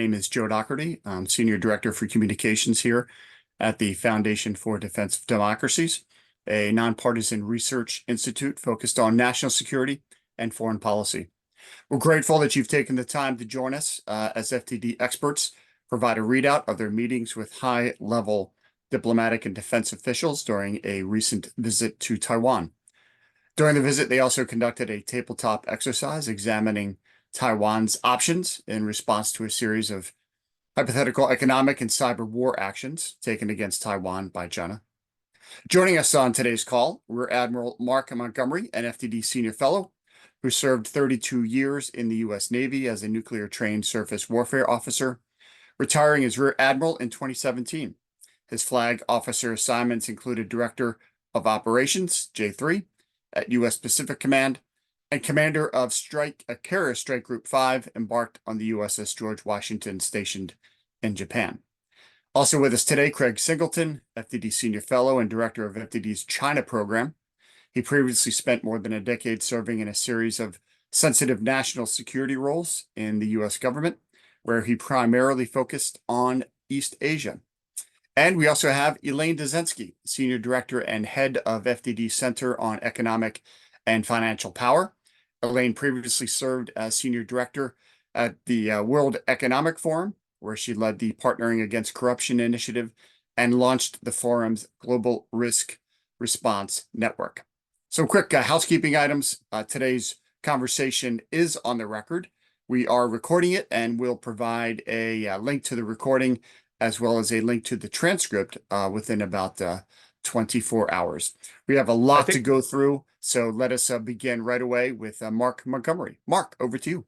Name is Joe Doherty. I'm Senior Director for Communications here at the Foundation for Defense of Democracies, a nonpartisan research institute focused on national security and foreign policy. We're grateful that you've taken the time to join us as FDD experts, provide a readout of their meetings with high-level diplomatic and defense officials during a recent visit to Taiwan. During the visit, they also conducted a tabletop exercise examining Taiwan's options in response to a series of hypothetical economic and cyber war actions taken against Taiwan by China. Joining us on today's call, Rear Admiral Mark Montgomery, an FDD Senior Fellow, who served 32 years in the U.S. Navy as a nuclear-trained surface warfare officer, retiring as Rear Admiral in 2017. His flag officer assignments included Director of Operations, J3, at U.S. Pacific Command, and commander of Carrier Strike Group 5, embarked on the USS George Washington, stationed in Japan. Also with us today, Craig Singleton, FDD Senior Fellow and Director of FDD's China Program. He previously spent more than a decade serving in a series of sensitive national security roles in the U.S. government, where he primarily focused on East Asia. And we also have Elaine Dezenski, Senior Director and Head of FDD Center on Economic and Financial Power. Elaine previously served as Senior Director at the World Economic Forum, where she led the Partnering Against Corruption initiative and launched the forum's Global Risk Response Network. Some quick housekeeping items. Today's conversation is on the record. We are recording it, and we'll provide a link to the recording as well as a link to the transcript within about 24 hours. We have a lot to go through, so let us begin right away with Mark Montgomery. Mark, over to you.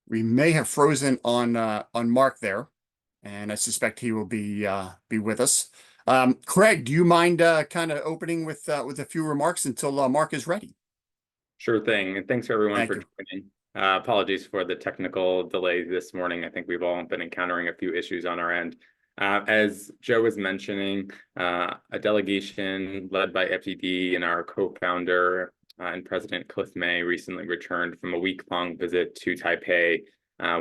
We may have frozen on Mark there, and I suspect he will be with us. Craig, do you mind kind of opening with a few remarks until Mark is ready? Sure thing, and thanks everyone for joining. Apologies for the technical delay this morning. I think we've all been encountering a few issues on our end. As Joe was mentioning, a delegation led by FDD and our co-founder and President Cliff May recently returned from a week-long visit to Taipei.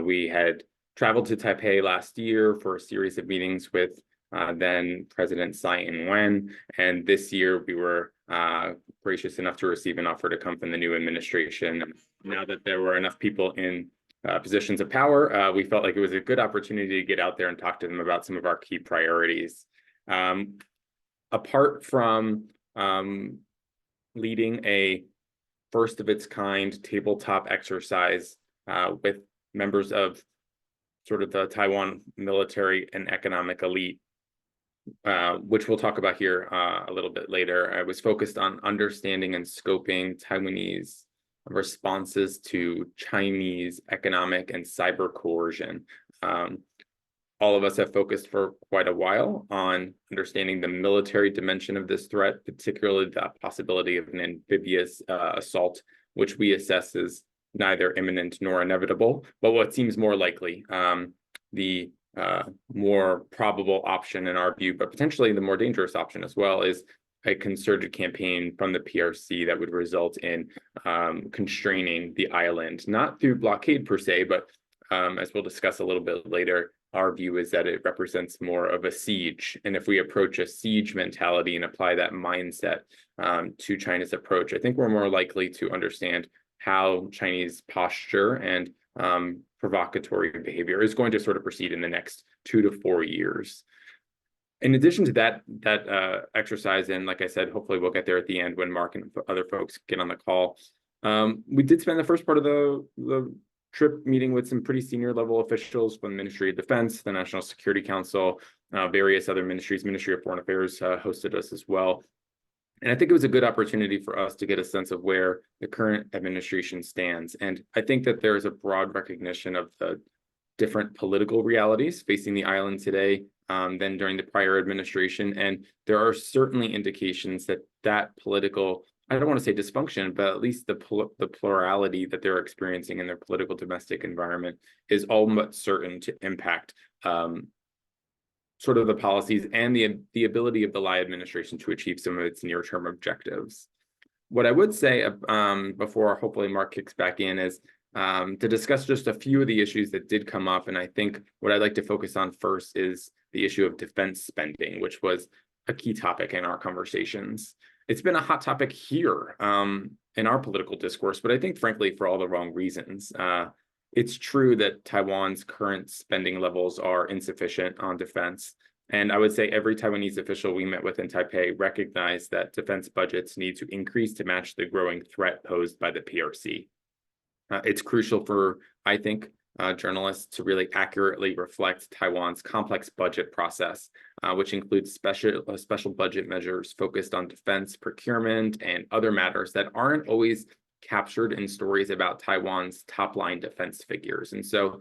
We had traveled to Taipei last year for a series of meetings with then President Tsai Ing-wen, and this year we were gracious enough to receive an offer to come from the new administration. Now that there were enough people in positions of power, we felt like it was a good opportunity to get out there and talk to them about some of our key priorities. Apart from leading a first-of-its-kind tabletop exercise with members of sort of the Taiwan military and economic elite, which we'll talk about here a little bit later. I was focused on understanding and scoping Taiwanese responses to Chinese economic and cyber coercion. All of us have focused for quite a while on understanding the military dimension of this threat, particularly the possibility of an amphibious assault, which we assess as neither imminent nor inevitable, but what seems more likely. The more probable option in our view, but potentially the more dangerous option as well, is a concerted campaign from the PRC that would result in constraining the island, not through blockade per se, but as we'll discuss a little bit later, our view is that it represents more of a siege. And if we approach a siege mentality and apply that mindset to China's approach, I think we're more likely to understand how Chinese posture and provocatory behavior is going to sort of proceed in the next 2 to 4 years. In addition to that exercise, and like I said, hopefully we'll get there at the end when Mark and other folks get on the call, we did spend the first part of the trip meeting with some pretty senior level officials from the Ministry of Defense, the National Security Council, various other ministries. Ministry of Foreign Affairs hosted us as well. And I think it was a good opportunity for us to get a sense of where the current administration stands. And I think that there is a broad recognition of the different political realities facing the island today than during the prior administration. And there are certainly indications that that political I don't want to say dysfunction, but at least the plurality that they're experiencing in their political domestic environment is all but certain to impact sort of the policies and the ability of the Lai administration to achieve some of its near-term objectives. What I would say before hopefully Mark kicks back in is to discuss just a few of the issues that did come up. And I think what I'd like to focus on first is the issue of defense spending, which was a key topic in our conversations. It's been a hot topic here in our political discourse, but I think frankly for all the wrong reasons. It's true that Taiwan's current spending levels are insufficient on defense. And I would say every Taiwanese official we met with in Taipei recognized that defense budgets need to increase to match the growing threat posed by the PRC. It's crucial for, I think, journalists to really accurately reflect Taiwan's complex budget process, which includes special budget measures focused on defense procurement and other matters that aren't always captured in stories about Taiwan's top-line defense figures. And so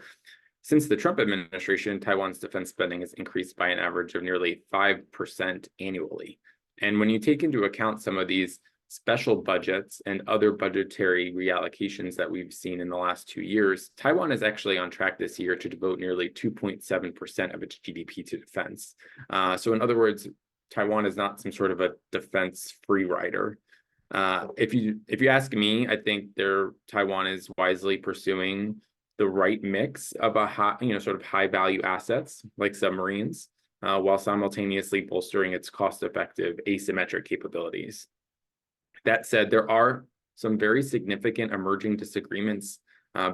since the Trump administration, Taiwan's defense spending has increased by an average of nearly 5% annually. And when you take into account some of these special budgets and other budgetary reallocations that we've seen in the last 2 years, Taiwan is actually on track this year to devote nearly 2.7% of its GDP to defense. So in other words, Taiwan is not some sort of a defense free rider. If you ask me, I think Taiwan is wisely pursuing the right mix of sort of high value assets like submarines, while simultaneously bolstering its cost-effective asymmetric capabilities. That said, there are some very significant emerging disagreements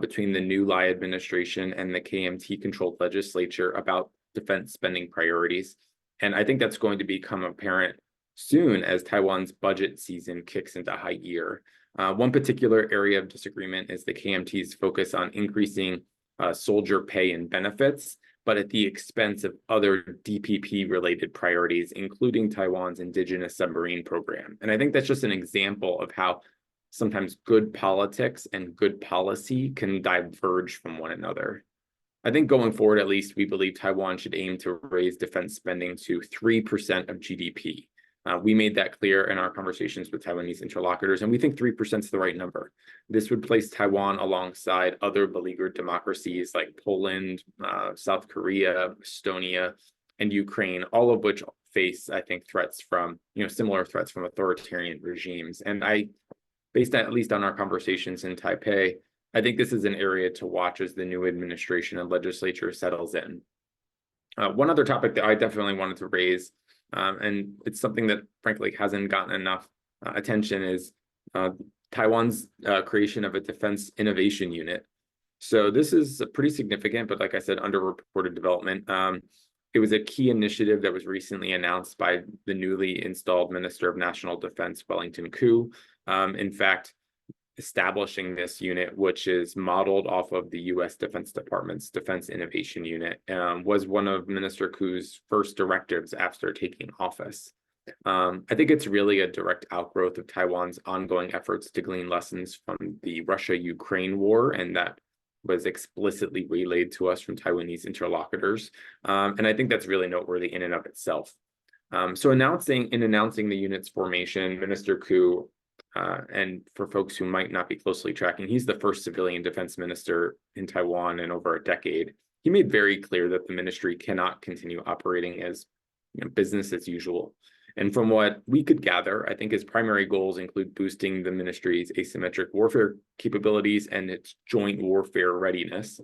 between the new Lai administration and the KMT-controlled legislature about defense spending priorities. And I think that's going to become apparent soon as Taiwan's budget season kicks into high gear. One particular area of disagreement is the KMT's focus on increasing soldier pay and benefits, but at the expense of other DPP-related priorities, including Taiwan's indigenous submarine program. And I think that's just an example of how sometimes good politics and good policy can diverge from one another. I think going forward, at least, we believe Taiwan should aim to raise defense spending to 3% of GDP. We made that clear in our conversations with Taiwanese interlocutors, and we think 3% is the right number. This would place Taiwan alongside other beleaguered democracies like Poland, South Korea, Estonia, and Ukraine, all of which face, I think, threats from, similar threats from authoritarian regimes. And based at least on our conversations in Taipei, I think this is an area to watch as the new administration and legislature settles in. One other topic that I definitely wanted to raise, and it's something that frankly hasn't gotten enough attention, is Taiwan's creation of a defense innovation unit. So this is pretty significant, but like I said, underreported development. It was a key initiative that was recently announced by the newly installed Minister of National Defense, Wellington Koo. In fact, establishing this unit, which is modeled off of the U.S. Defense Department's Defense Innovation Unit, was one of Minister Koo's first directives after taking office. I think it's really a direct outgrowth of Taiwan's ongoing efforts to glean lessons from the Russia-Ukraine war, and that was explicitly relayed to us from Taiwanese interlocutors. And I think that's really noteworthy in and of itself. So announcing the unit's formation, Minister Koo, and for folks who might not be closely tracking, he's the first civilian defense minister in Taiwan in over a decade. He made very clear that the ministry cannot continue operating as business as usual. And from what we could gather, I think his primary goals include boosting the ministry's asymmetric warfare capabilities and its joint warfare readiness,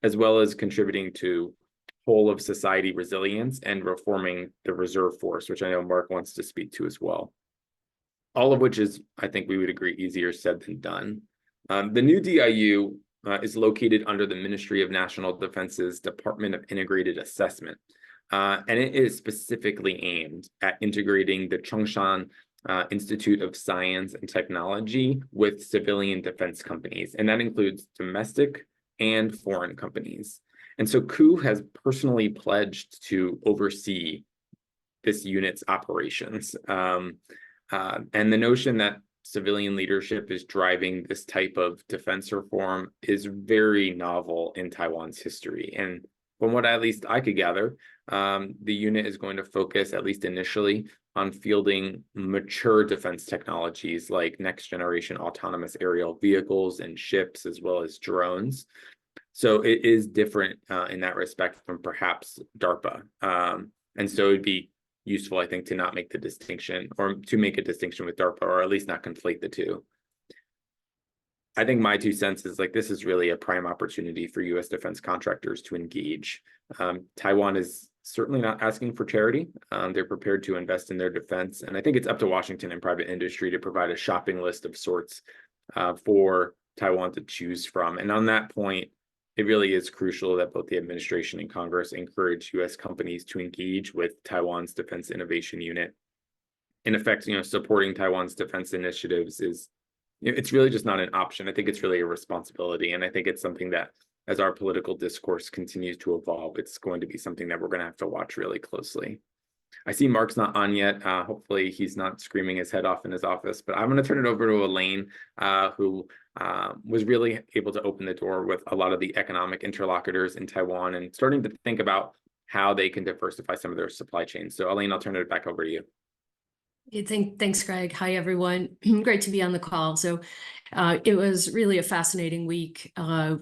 as well as contributing to whole of society resilience and reforming the reserve force, which I know Mark wants to speak to as well. All of which is, I think we would agree, easier said than done. The new DIU is located under the Ministry of National Defense's Department of Integrated Assessment. And it is specifically aimed at integrating the Chongshan Institute of Science and Technology with civilian defense companies. And that includes domestic and foreign companies. And so Koo has personally pledged to oversee this unit's operations. And the notion that civilian leadership is driving this type of defense reform is very novel in Taiwan's history. And from what at least I could gather, the unit is going to focus, at least initially, on fielding mature defense technologies like next generation autonomous aerial vehicles and ships, as well as drones. So it is different in that respect from perhaps DARPA. And so it'd be useful, I think, to not make the distinction, or to make a distinction with DARPA, or at least not conflate the two. I think my 2 cents is like, this is really a prime opportunity for U.S. defense contractors to engage. Taiwan is certainly not asking for charity. They're prepared to invest in their defense. And I think it's up to Washington and private industry to provide a shopping list of sorts for Taiwan to choose from. And on that point, it really is crucial that both the administration and Congress encourage U.S. companies to engage with Taiwan's Defense Innovation Unit. In effect, supporting Taiwan's defense initiatives it's really just not an option. I think it's really a responsibility. And I think it's something that, as our political discourse continues to evolve, it's going to be something that we're going to have to watch really closely. I see Mark's not on yet. Hopefully he's not screaming his head off in his office, but I'm going to turn it over to Elaine, who was really able to open the door with a lot of the economic interlocutors in Taiwan and starting to think about how they can diversify some of their supply chains. So Elaine, I'll turn it back over to you. Thanks, Greg. Hi, everyone. Great to be on the call. So it was really a fascinating week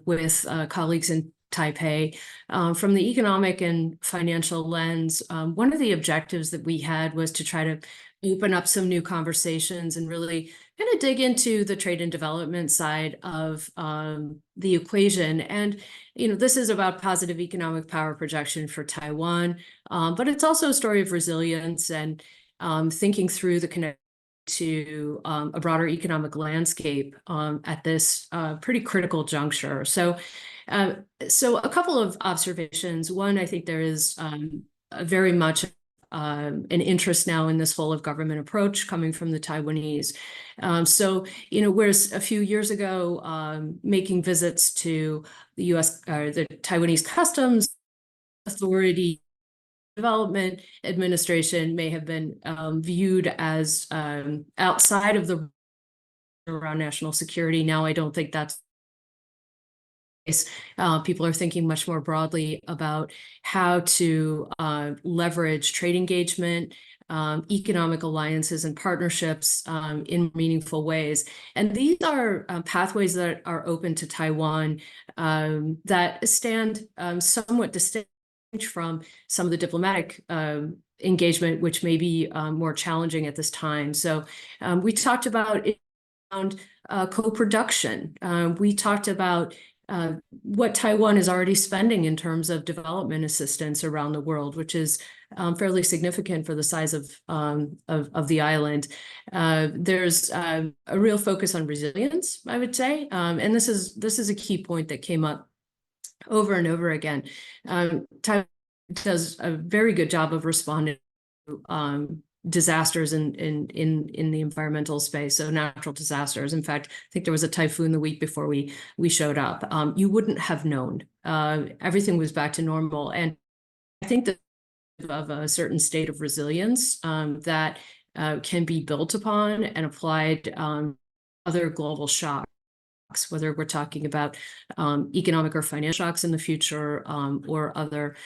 with colleagues in Taipei. From the economic and financial lens, one of the objectives that we had was to try to open up some new conversations and really kind of dig into the trade and development side of the equation. And, this is about positive economic power projection for Taiwan, but it's also a story of resilience and thinking through the connection to a broader economic landscape at this pretty critical juncture. So a couple of observations. One, I think there is very much an interest now in this whole of government approach coming from the Taiwanese. Whereas a few years ago, making visits to the U.S. or the Taiwanese Customs Authority Development Administration may have been viewed as outside of the around national security. Now, I don't think that's the case. People are thinking much more broadly about how to leverage trade engagement, economic alliances and partnerships in meaningful ways. And these are pathways that are open to Taiwan that stand somewhat distinct from some of the diplomatic engagement, which may be more challenging at this time. So we talked about co-production. We talked about what Taiwan is already spending in terms of development assistance around the world, which is fairly significant for the size of the island. There's a real focus on resilience, I would say, and this is a key point that came up over and over again. Taiwan does a very good job of responding to disasters in the environmental space, so natural disasters. In fact, I think there was a typhoon the week before we showed up. You wouldn't have known. Everything was back to normal, and I think that of a certain state of resilience that can be built upon and applied other global shocks, whether we're talking about economic or financial shocks in the future or other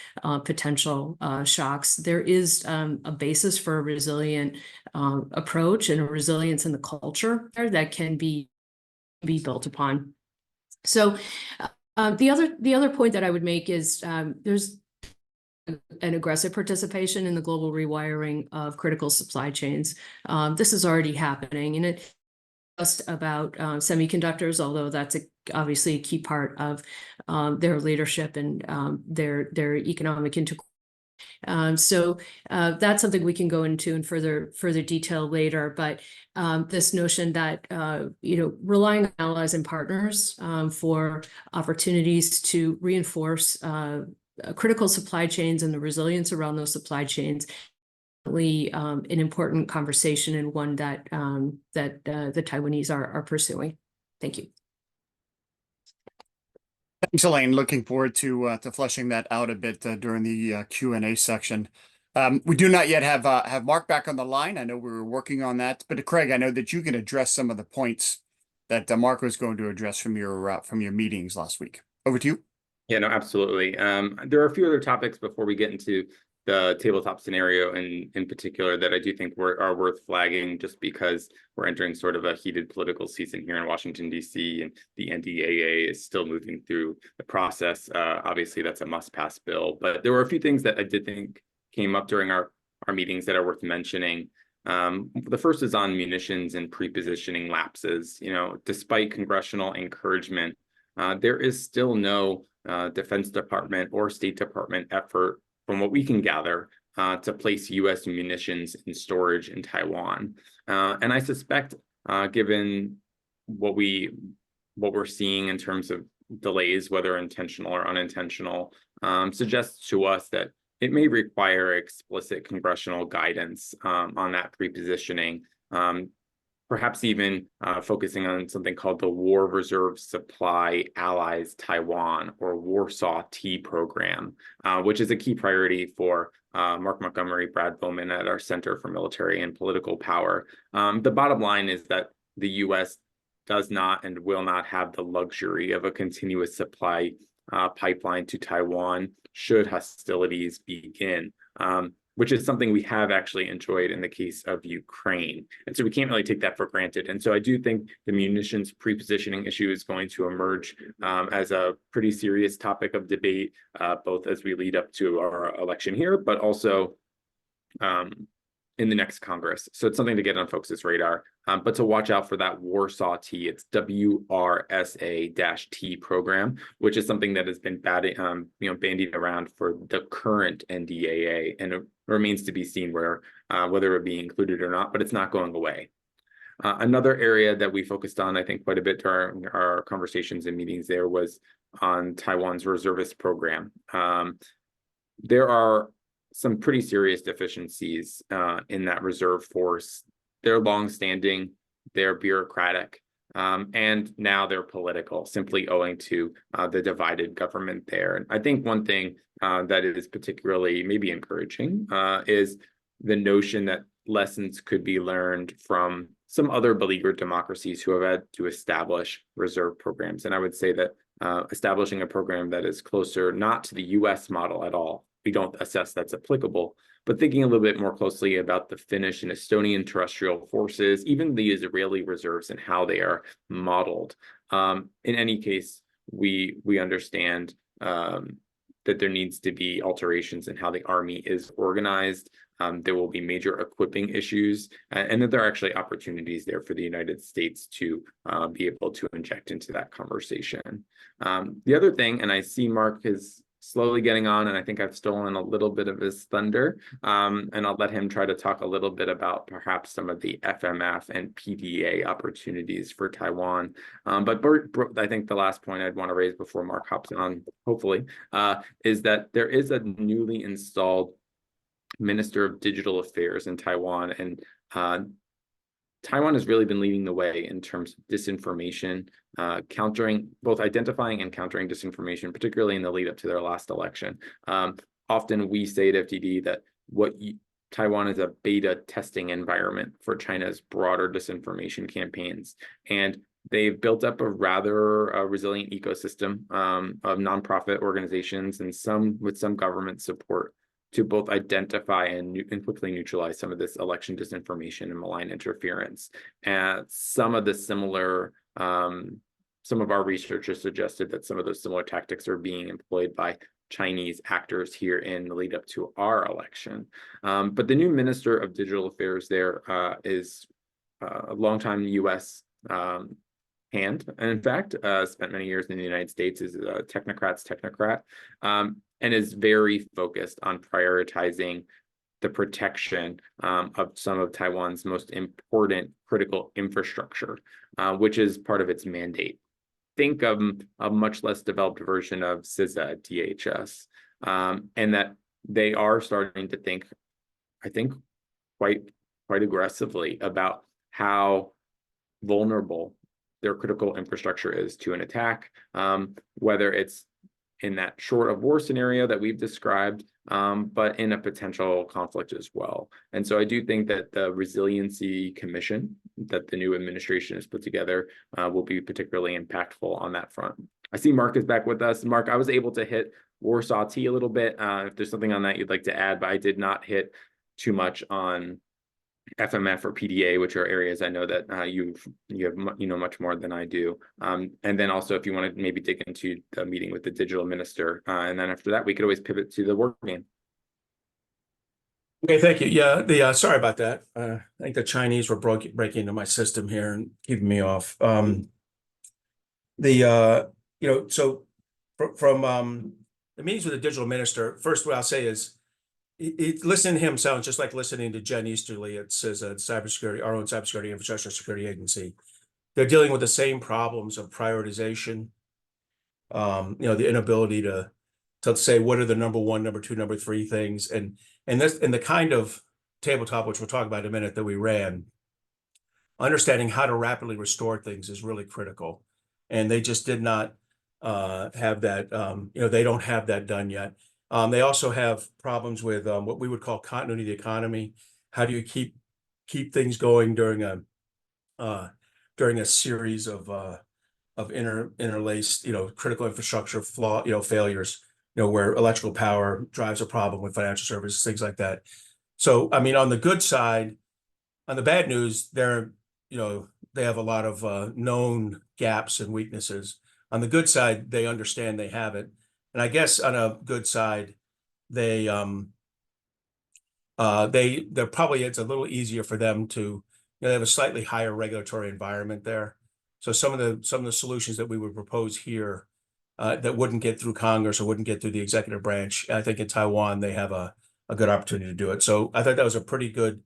potential shocks. There is a basis for a resilient approach and a resilience in the culture that can be built upon. So the other point that I would make is there's an aggressive participation in the global rewiring of critical supply chains. This is already happening, and it just about semiconductors, although that's obviously a key part of their leadership and their economic integration. So that's something we can go into in further detail later. But this notion that relying on allies and partners for opportunities to reinforce critical supply chains and the resilience around those supply chains, an important conversation, and one that the Taiwanese are pursuing. Thank you. Thanks, Elaine. Looking forward to fleshing that out a bit during the Q&A section. We do not yet have Mark back on the line. I know we were working on that, but Craig, I know that you can address some of the points that Mark was going to address from your meetings last week. Over to you. Yeah, no, absolutely. There are a few other topics before we get into the tabletop scenario in particular that I do think are worth flagging, just because we're entering sort of a heated political season here in Washington, D.C., and the NDAA is still moving through the process. Obviously, that's a must-pass bill, but there were a few things that I did think came up during our meetings that are worth mentioning. The first is on munitions and pre-positioning lapses. Despite congressional encouragement, there is still no Defense Department or State Department effort, from what we can gather, to place U.S. munitions in storage in Taiwan. And I suspect, given what we're seeing in terms of delays, whether intentional or unintentional, suggests to us that it may require explicit congressional guidance on that pre-positioning, perhaps even focusing on something called the War Reserve Supply Allies Taiwan, or Warsaw T program, which is a key priority for Mark Montgomery, Brad Bowman at our Center for Military and Political Power. The bottom line is that the U.S. does not and will not have the luxury of a continuous supply pipeline to Taiwan should hostilities begin, which is something we have actually enjoyed in the case of Ukraine. And so we can't really take that for granted. And so I do think the munitions pre-positioning issue is going to emerge as a pretty serious topic of debate, both as we lead up to our election here, but also in the next Congress. So it's something to get on folks' radar, but to watch out for that Warsaw T. It's WRSA-T program, which is something that has been bandied around for the current NDAA, and it remains to be seen whether it would be included or not, but it's not going away. Another area that we focused on, I think, quite a bit during our conversations and meetings there was on Taiwan's reservist program. There are some pretty serious deficiencies in that reserve force. They're longstanding, they're bureaucratic, and now they're political, simply owing to the divided government there. And I think one thing that is particularly maybe encouraging is the notion that lessons could be learned from some other beleaguered democracies who have had to establish reserve programs. And I would say that establishing a program that is closer not to the US model at all, we don't assess that's applicable, but thinking a little bit more closely about the Finnish and Estonian terrestrial forces, even the Israeli reserves and how they are modeled. In any case, we understand that there needs to be alterations in how the Army is organized. There will be major equipping issues, and that there are actually opportunities there for the United States to be able to inject into that conversation. The other thing, and I see Mark is slowly getting on, and I think I've stolen a little bit of his thunder, and I'll let him try to talk a little bit about perhaps some of the FMF and PDA opportunities for Taiwan. But I think the last point I'd want to raise before Mark hops on, hopefully, is that there is a newly installed Minister of Digital Affairs in Taiwan, and Taiwan has really been leading the way in terms of disinformation, both identifying and countering disinformation, particularly in the lead up to their last election. Often we say at FDD that Taiwan is a beta testing environment for China's broader disinformation campaigns. And they've built up a rather resilient ecosystem of nonprofit organizations and with some government support to both identify and quickly neutralize some of this election disinformation and malign interference. And some of our researchers suggested that some of those similar tactics are being employed by Chinese actors here in the lead up to our election. But the new Minister of Digital Affairs there is a longtime U.S. hand, and in fact, spent many years in the United States, is a technocrat's technocrat, and is very focused on prioritizing the protection of some of Taiwan's most important critical infrastructure, which is part of its mandate. Think of a much less developed version of CISA at DHS, and that they are starting to think, I think, quite aggressively about how vulnerable their critical infrastructure is to an attack, whether it's in that short of war scenario that we've described, but in a potential conflict as well. And so I do think that the Resiliency Commission that the new administration has put together will be particularly impactful on that front. I see Mark is back with us. Mark, I was able to hit Warsaw T a little bit. If there's something on that you'd like to add, but I did not hit too much on FMF or PDA, which are areas I know that you have much more than I do. And then also if you want to maybe dig into the meeting with the digital minister, and then after that we could always pivot to the war game. Okay, thank you. Yeah, sorry about that. I think the Chinese were breaking into my system here and keeping me off. So from the meetings with the digital minister, first what I'll say is, listening to him sounds just like listening to Jen Easterly. It says cybersecurity, our own cybersecurity infrastructure security agency. They're dealing with the same problems of prioritization. The inability to say what are the number one, number two, number three things, and the kind of tabletop, which we'll talk about in a minute, that we ran, understanding how to rapidly restore things is really critical. And they just did not have that, they don't have that done yet. They also have problems with what we would call continuity of the economy. How do you keep things going during a series of interlaced, critical infrastructure failures, where electrical power drives a problem with financial services, things like that. So, I mean, on the good side, on the bad news, they have a lot of known gaps and weaknesses. On the good side, they understand they have it. And I guess on a good side, they're probably, it's a little easier for them to, they have a slightly higher regulatory environment there. So some of the solutions that we would propose here that wouldn't get through Congress or wouldn't get through the executive branch, I think in Taiwan they have a good opportunity to do it. So I thought that was a pretty good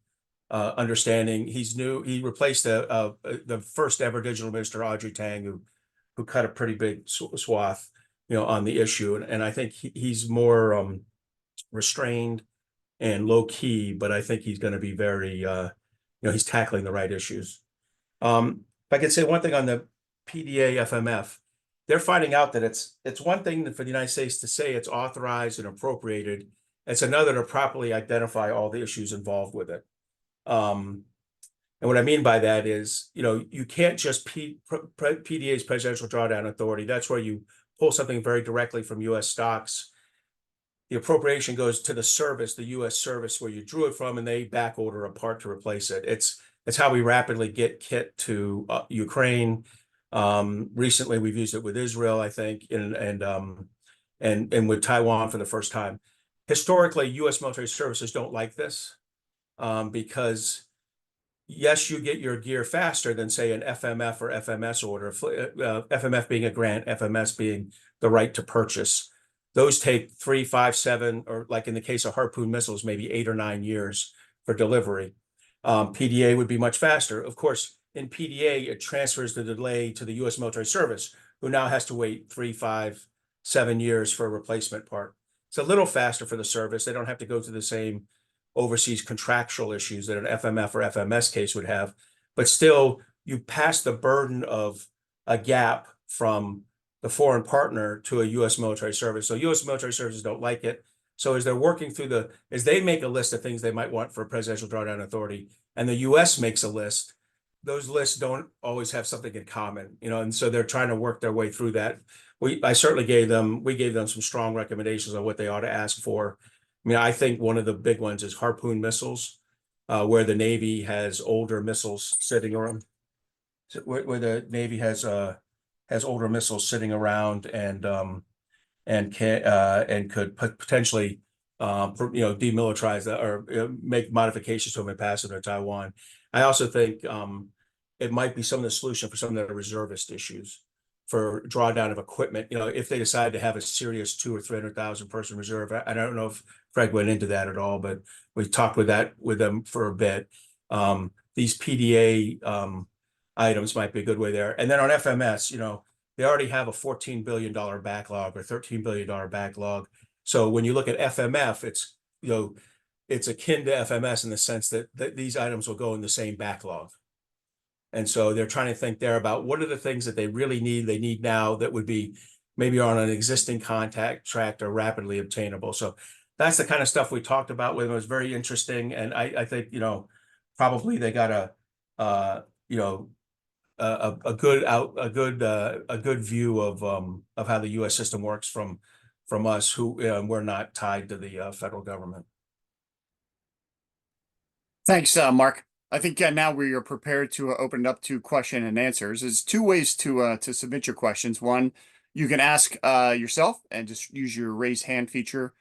understanding. He replaced the first ever digital minister, Audrey Tang, who cut a pretty big swath, on the issue. And I think he's more restrained and low key, but I think he's going to be very, he's tackling the right issues. If I could say one thing on the PDA FMF, they're finding out that it's one thing for the United States to say it's authorized and appropriated. It's another to properly identify all the issues involved with it. And what I mean by that is, you can't just PDA's Presidential Drawdown Authority. That's where you pull something very directly from U.S. stocks. The appropriation goes to the service, the U.S. service where you drew it from, and they back order a part to replace it. It's how we rapidly get kit to Ukraine. Recently, we've used it with Israel, I think, and with Taiwan for the first time. Historically, U.S. military services don't like this because, yes, you get your gear faster than, say, an FMF or FMS order, FMF being a grant, FMS being the right to purchase. Those take 3, 5, 7, or like in the case of Harpoon missiles, maybe 8 or 9 years for delivery. PDA would be much faster. Of course, in PDA, it transfers the delay to the U.S. military service, who now has to wait 3, 5, 7 years for a replacement part. It's a little faster for the service. They don't have to go through the same overseas contractual issues that an FMF or FMS case would have. But still, you pass the burden of a gap from the foreign partner to a U.S. military service. So U.S. military services don't like it. So as they're working through as they make a list of things they might want for a Presidential Drawdown Authority, and the U.S. makes a list, those lists don't always have something in common, and so they're trying to work their way through that. We gave them some strong recommendations on what they ought to ask for. I mean, I think one of the big ones is Harpoon missiles, where the Navy has older missiles sitting around, where the Navy has older missiles sitting around and could potentially demilitarize that or make modifications to them and pass them to Taiwan. I also think it might be some of the solution for some of the reservist issues for drawdown of equipment. If they decide to have a serious 200,000 or 300,000 person reserve, I don't know if Fred went into that at all, but we talked with them for a bit. These PDA items might be a good way there. And then on FMS, they already have a $14 billion backlog or $13 billion backlog. So when you look at FMF, it's akin to FMS in the sense that these items will go in the same backlog. And so they're trying to think there about what are the things that they really need, they need now that would be maybe on an existing contract or rapidly obtainable. So that's the kind of stuff we talked about with them. It was very interesting. And I think, probably they got a good view of how the U.S. system works from us, who we're not tied to the federal government. Thanks, Mark. I think now we are prepared to open it up to question and answers. There's two ways to submit your questions. One, you can ask yourself and just use your raise hand feature,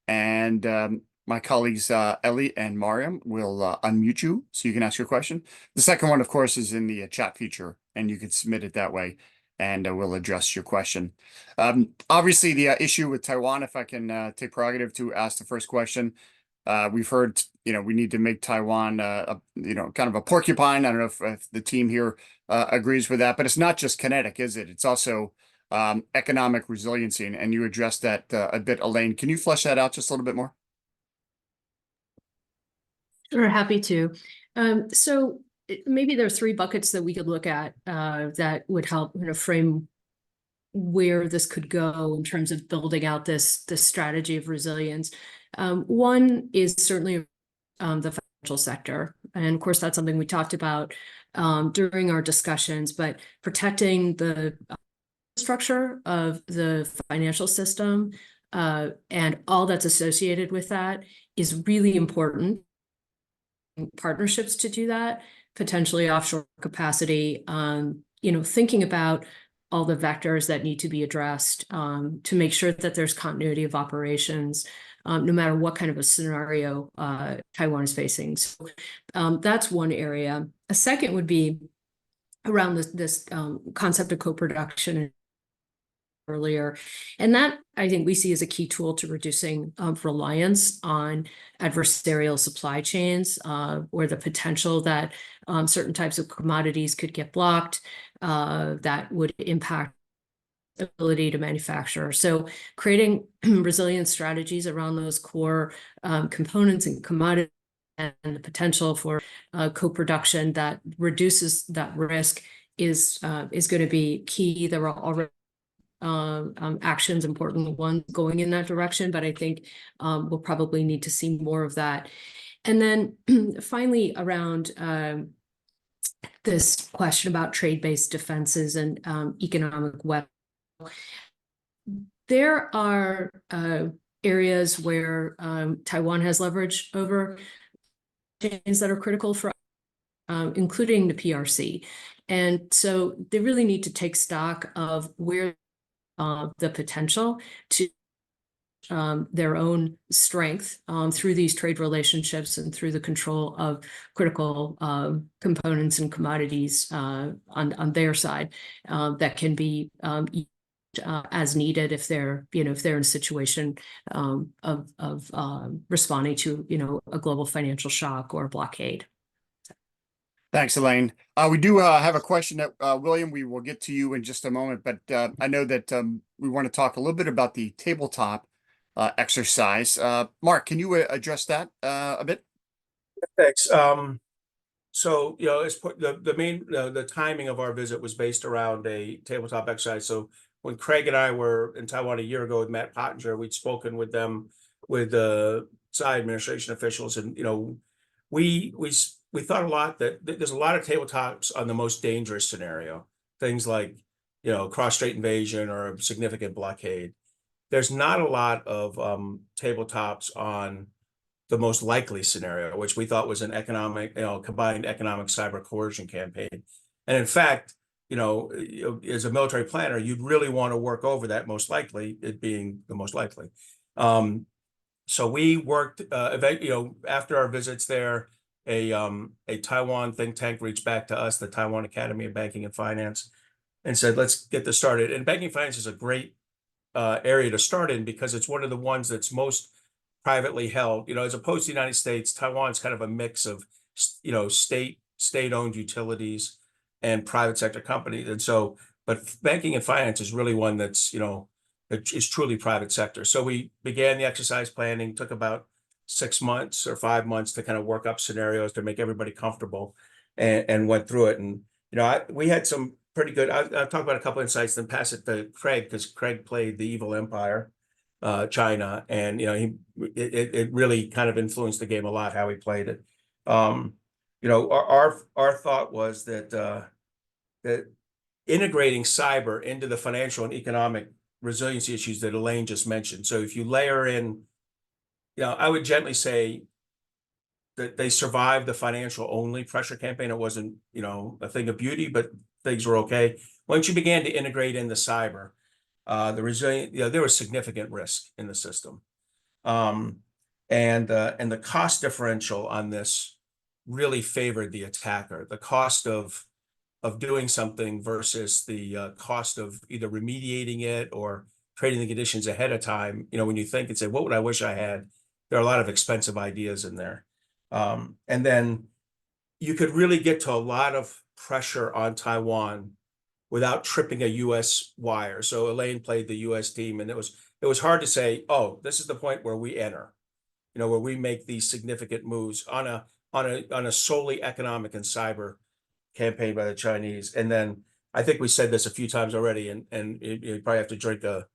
and my colleagues Ellie and Mariam will unmute you so you can ask your question. The second one, of course, is in the chat feature, and you can submit it that way, and we'll address your question. Obviously, the issue with Taiwan, if I can take prerogative to ask the first question. We've heard, we need to make Taiwan, kind of a porcupine. I don't know if the team here agrees with that, but it's not just kinetic, is it? It's also economic resiliency, and you addressed that a bit, Elaine. Can you flesh that out just a little bit more? Sure, happy to. So maybe there are three buckets that we could look at that would help frame where this could go in terms of building out this strategy of resilience. One is certainly the financial sector. And of course, that's something we talked about during our discussions, but protecting the structure of the financial system and all that's associated with that is really important. Partnerships to do that, potentially offshore capacity, thinking about all the vectors that need to be addressed to make sure that there's continuity of operations, no matter what kind of a scenario Taiwan is facing. So that's one area. A second would be around this concept of co-production earlier. And that, I think, we see as a key tool to reducing reliance on adversarial supply chains, or the potential that certain types of commodities could get blocked that would impact ability to manufacture. So creating resilient strategies around those core components and commodities, and the potential for co-production that reduces that risk is going to be key. There are already actions, important ones going in that direction, but I think we'll probably need to see more of that. And then finally, around this question about trade-based defenses and economic weapons, there are areas where Taiwan has leverage over chains that are critical for including the PRC. And so they really need to take stock of where the potential to their own strength through these trade relationships and through the control of critical components and commodities on their side that can be as needed if they're in a situation of responding to a global financial shock or blockade. Thanks, Elaine. We do have a question that William, we will get to you in just a moment, but I know that we want to talk a little bit about the tabletop exercise. Mark, can you address that a bit? Thanks. So the timing of our visit was based around a tabletop exercise. So when Craig and I were in Taiwan a year ago with Matt Pottinger, we'd spoken with them, with the Tsai administration officials, and we thought a lot that there's a lot of tabletops on the most dangerous scenario, things like cross-strait invasion or a significant blockade. There's not a lot of tabletops on the most likely scenario, which we thought was an economic, combined economic cyber coercion campaign. And in fact, as a military planner, you'd really want to work over that most likely, it being the most likely. So we worked, after our visits there, a Taiwan think tank reached back to us, the Taiwan Academy of Banking and Finance, and said, let's get this started. And banking and finance is a great area to start in because it's one of the ones that's most privately held. As opposed to the United States, Taiwan's kind of a mix of, state-owned utilities and private sector companies. And so, but banking and finance is really one that's, that is truly private sector. So we began the exercise planning, took about 6 months or 5 months to kind of work up scenarios to make everybody comfortable, and went through it. And, we had some pretty good, I'll talk about a couple of insights, then pass it to Craig, because Craig played the evil empire, China, and, it really kind of influenced the game a lot, how he played it. Our thought was that, integrating cyber into the financial and economic resiliency issues that Elaine just mentioned. So if you layer in, I would gently say that they survived the financial only pressure campaign. It wasn't, a thing of beauty, but things were okay. Once you began to integrate in the cyber, the resilient, there was significant risk in the system. And the cost differential on this really favored the attacker. The cost of doing something versus the cost of either remediating it or creating the conditions ahead of time. When you think and say, what would I wish I had? There are a lot of expensive ideas in there. And then you could really get to a lot of pressure on Taiwan without tripping a U.S. wire. So Elaine played the U.S. team, and it was hard to say, oh, this is the point where we enter, where we make these significant moves on a solely economic and cyber campaign by the Chinese. And then I think we said this a few times already, and you probably have to drink a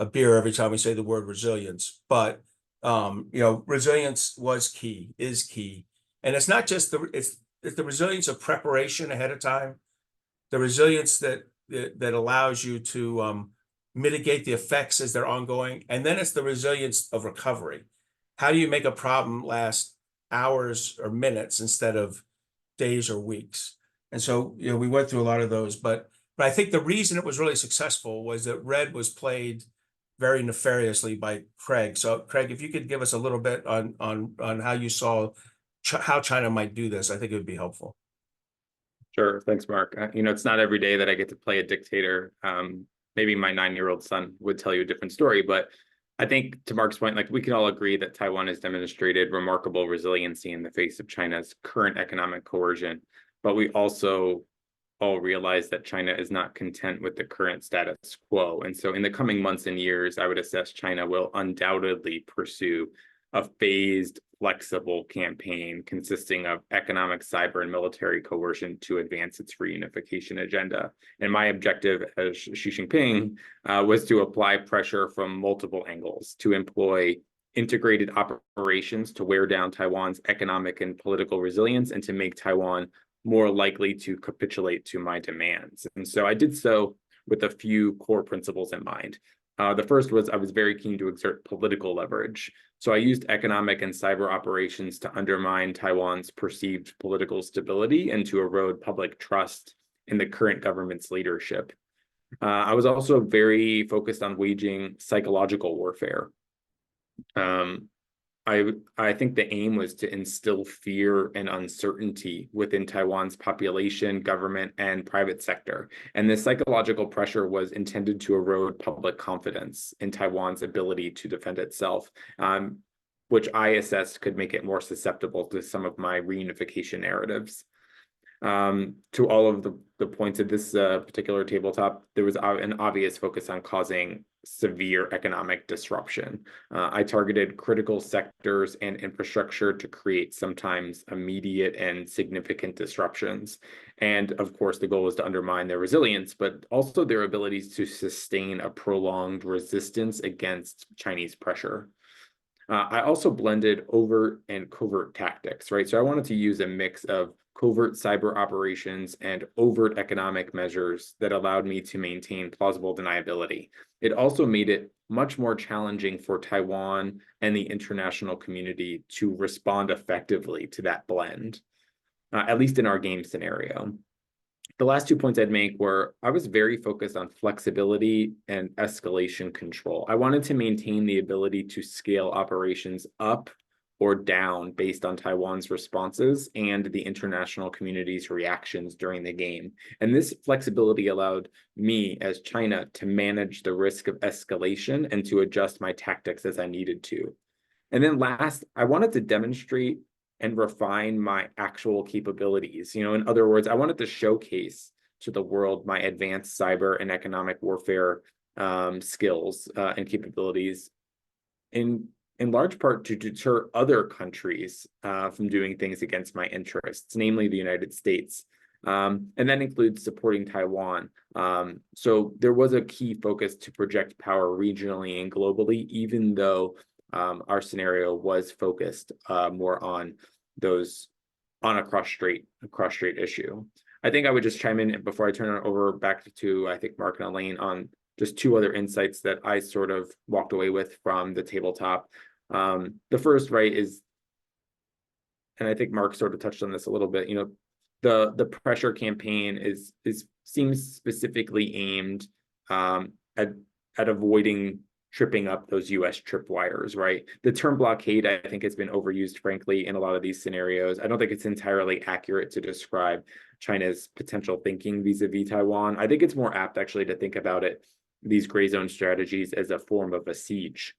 beer every time we say the word resilience. But resilience is key. And it's not just it's the resilience of preparation ahead of time, the resilience that allows you to mitigate the effects as they're ongoing. And then it's the resilience of recovery. How do you make a problem last hours or minutes instead of days or weeks? And so, we went through a lot of those, but I think the reason it was really successful was that Red was played very nefariously by Craig. So Craig, if you could give us a little bit on how you saw how China might do this, I think it would be helpful. Sure. Thanks, Mark. It's not every day that I get to play a dictator. Maybe my 9-year-old son would tell you a different story, but I think to Mark's point, we can all agree that Taiwan has demonstrated remarkable resiliency in the face of China's current economic coercion. But we also all realize that China is not content with the current status quo. And so in the coming months and years, I would assess China will undoubtedly pursue a phased, flexible campaign consisting of economic, cyber, and military coercion to advance its reunification agenda. And my objective as Xi Jinping was to apply pressure from multiple angles, to employ integrated operations to wear down Taiwan's economic and political resilience, and to make Taiwan more likely to capitulate to my demands. And so I did so with a few core principles in mind. The first was I was very keen to exert political leverage. So I used economic and cyber operations to undermine Taiwan's perceived political stability and to erode public trust in the current government's leadership. I was also very focused on waging psychological warfare. I think the aim was to instill fear and uncertainty within Taiwan's population, government, and private sector. And this psychological pressure was intended to erode public confidence in Taiwan's ability to defend itself, which I assessed could make it more susceptible to some of my reunification narratives. To all of the points of this particular tabletop, there was an obvious focus on causing severe economic disruption. I targeted critical sectors and infrastructure to create sometimes immediate and significant disruptions. And of course, the goal was to undermine their resilience, but also their abilities to sustain a prolonged resistance against Chinese pressure. I also blended overt and covert tactics, right? So I wanted to use a mix of covert cyber operations and overt economic measures that allowed me to maintain plausible deniability. It also made it much more challenging for Taiwan and the international community to respond effectively to that blend, at least in our game scenario. The last 2 points I'd make were I was very focused on flexibility and escalation control. I wanted to maintain the ability to scale operations up or down based on Taiwan's responses and the international community's reactions during the game. And this flexibility allowed me as China to manage the risk of escalation and to adjust my tactics as I needed to. And then last, I wanted to demonstrate and refine my actual capabilities. In other words, I wanted to showcase to the world my advanced cyber and economic warfare skills and capabilities in large part to deter other countries from doing things against my interests, namely the United States. And that includes supporting Taiwan. So there was a key focus to project power regionally and globally, even though our scenario was focused more on a cross-strait issue. I think I would just chime in before I turn it over back to, I think, Mark and Elaine on just two other insights that I sort of walked away with from the tabletop. The first, right, is, and I think Mark sort of touched on this a little bit, you know, the pressure campaign seems specifically aimed at avoiding tripping up those US tripwires, right? The term blockade, I think, has been overused, frankly, in a lot of these scenarios. I don't think it's entirely accurate to describe China's potential thinking vis-a-vis Taiwan. I think it's more apt, actually, to think about it, these gray zone strategies, as a form of a siege.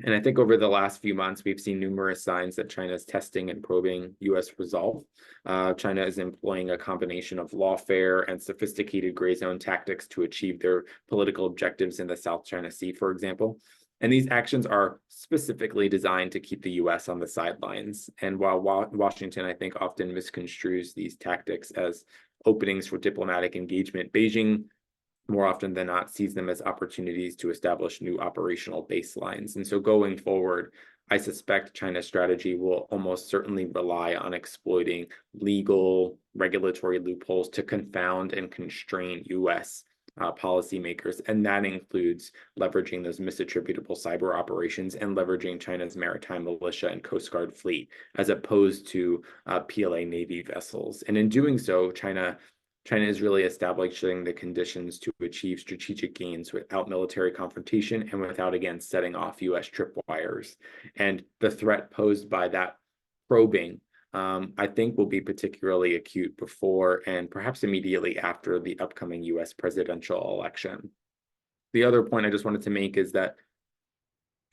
And I think over the last few months, we've seen numerous signs that China is testing and probing US resolve. China is employing a combination of lawfare and sophisticated gray zone tactics to achieve their political objectives in the South China Sea, for example. And these actions are specifically designed to keep the US on the sidelines. And while Washington, I think, often misconstrues these tactics as openings for diplomatic engagement, Beijing more often than not sees them as opportunities to establish new operational baselines. And so going forward, I suspect China's strategy will almost certainly rely on exploiting legal regulatory loopholes to confound and constrain US policymakers. And that includes leveraging those misattributable cyber operations and leveraging China's maritime militia and Coast Guard fleet, as opposed to PLA Navy vessels. And in doing so, China is really establishing the conditions to achieve strategic gains without military confrontation and without, again, setting off US tripwires. And the threat posed by that probing, I think, will be particularly acute before and perhaps immediately after the upcoming US presidential election. The other point I just wanted to make is that,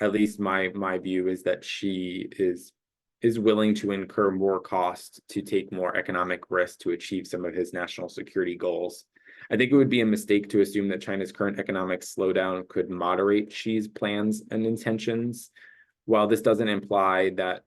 at least my view is that she is willing to incur more cost to take more economic risk to achieve some of his national security goals. I think it would be a mistake to assume that China's current economic slowdown could moderate Xi's plans and intentions. While this doesn't imply that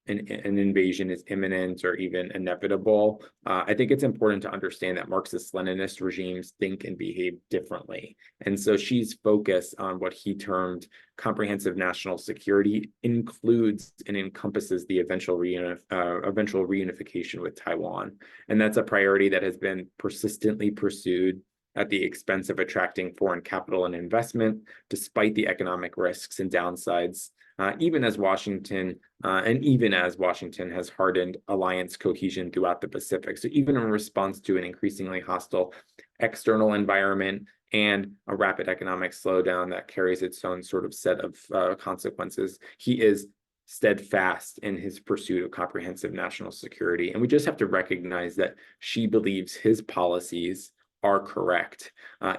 an invasion is imminent or even inevitable, I think it's important to understand that Marxist-Leninist regimes think and behave differently. And so Xi's focus on what he termed comprehensive national security includes and encompasses the eventual reunification with Taiwan. And that's a priority that has been persistently pursued at the expense of attracting foreign capital and investment, despite the economic risks and downsides. Even as Washington has hardened alliance cohesion throughout the Pacific. So even in response to an increasingly hostile external environment and a rapid economic slowdown that carries its own sort of set of consequences, he is steadfast in his pursuit of comprehensive national security. And we just have to recognize that Xi believes his policies are correct,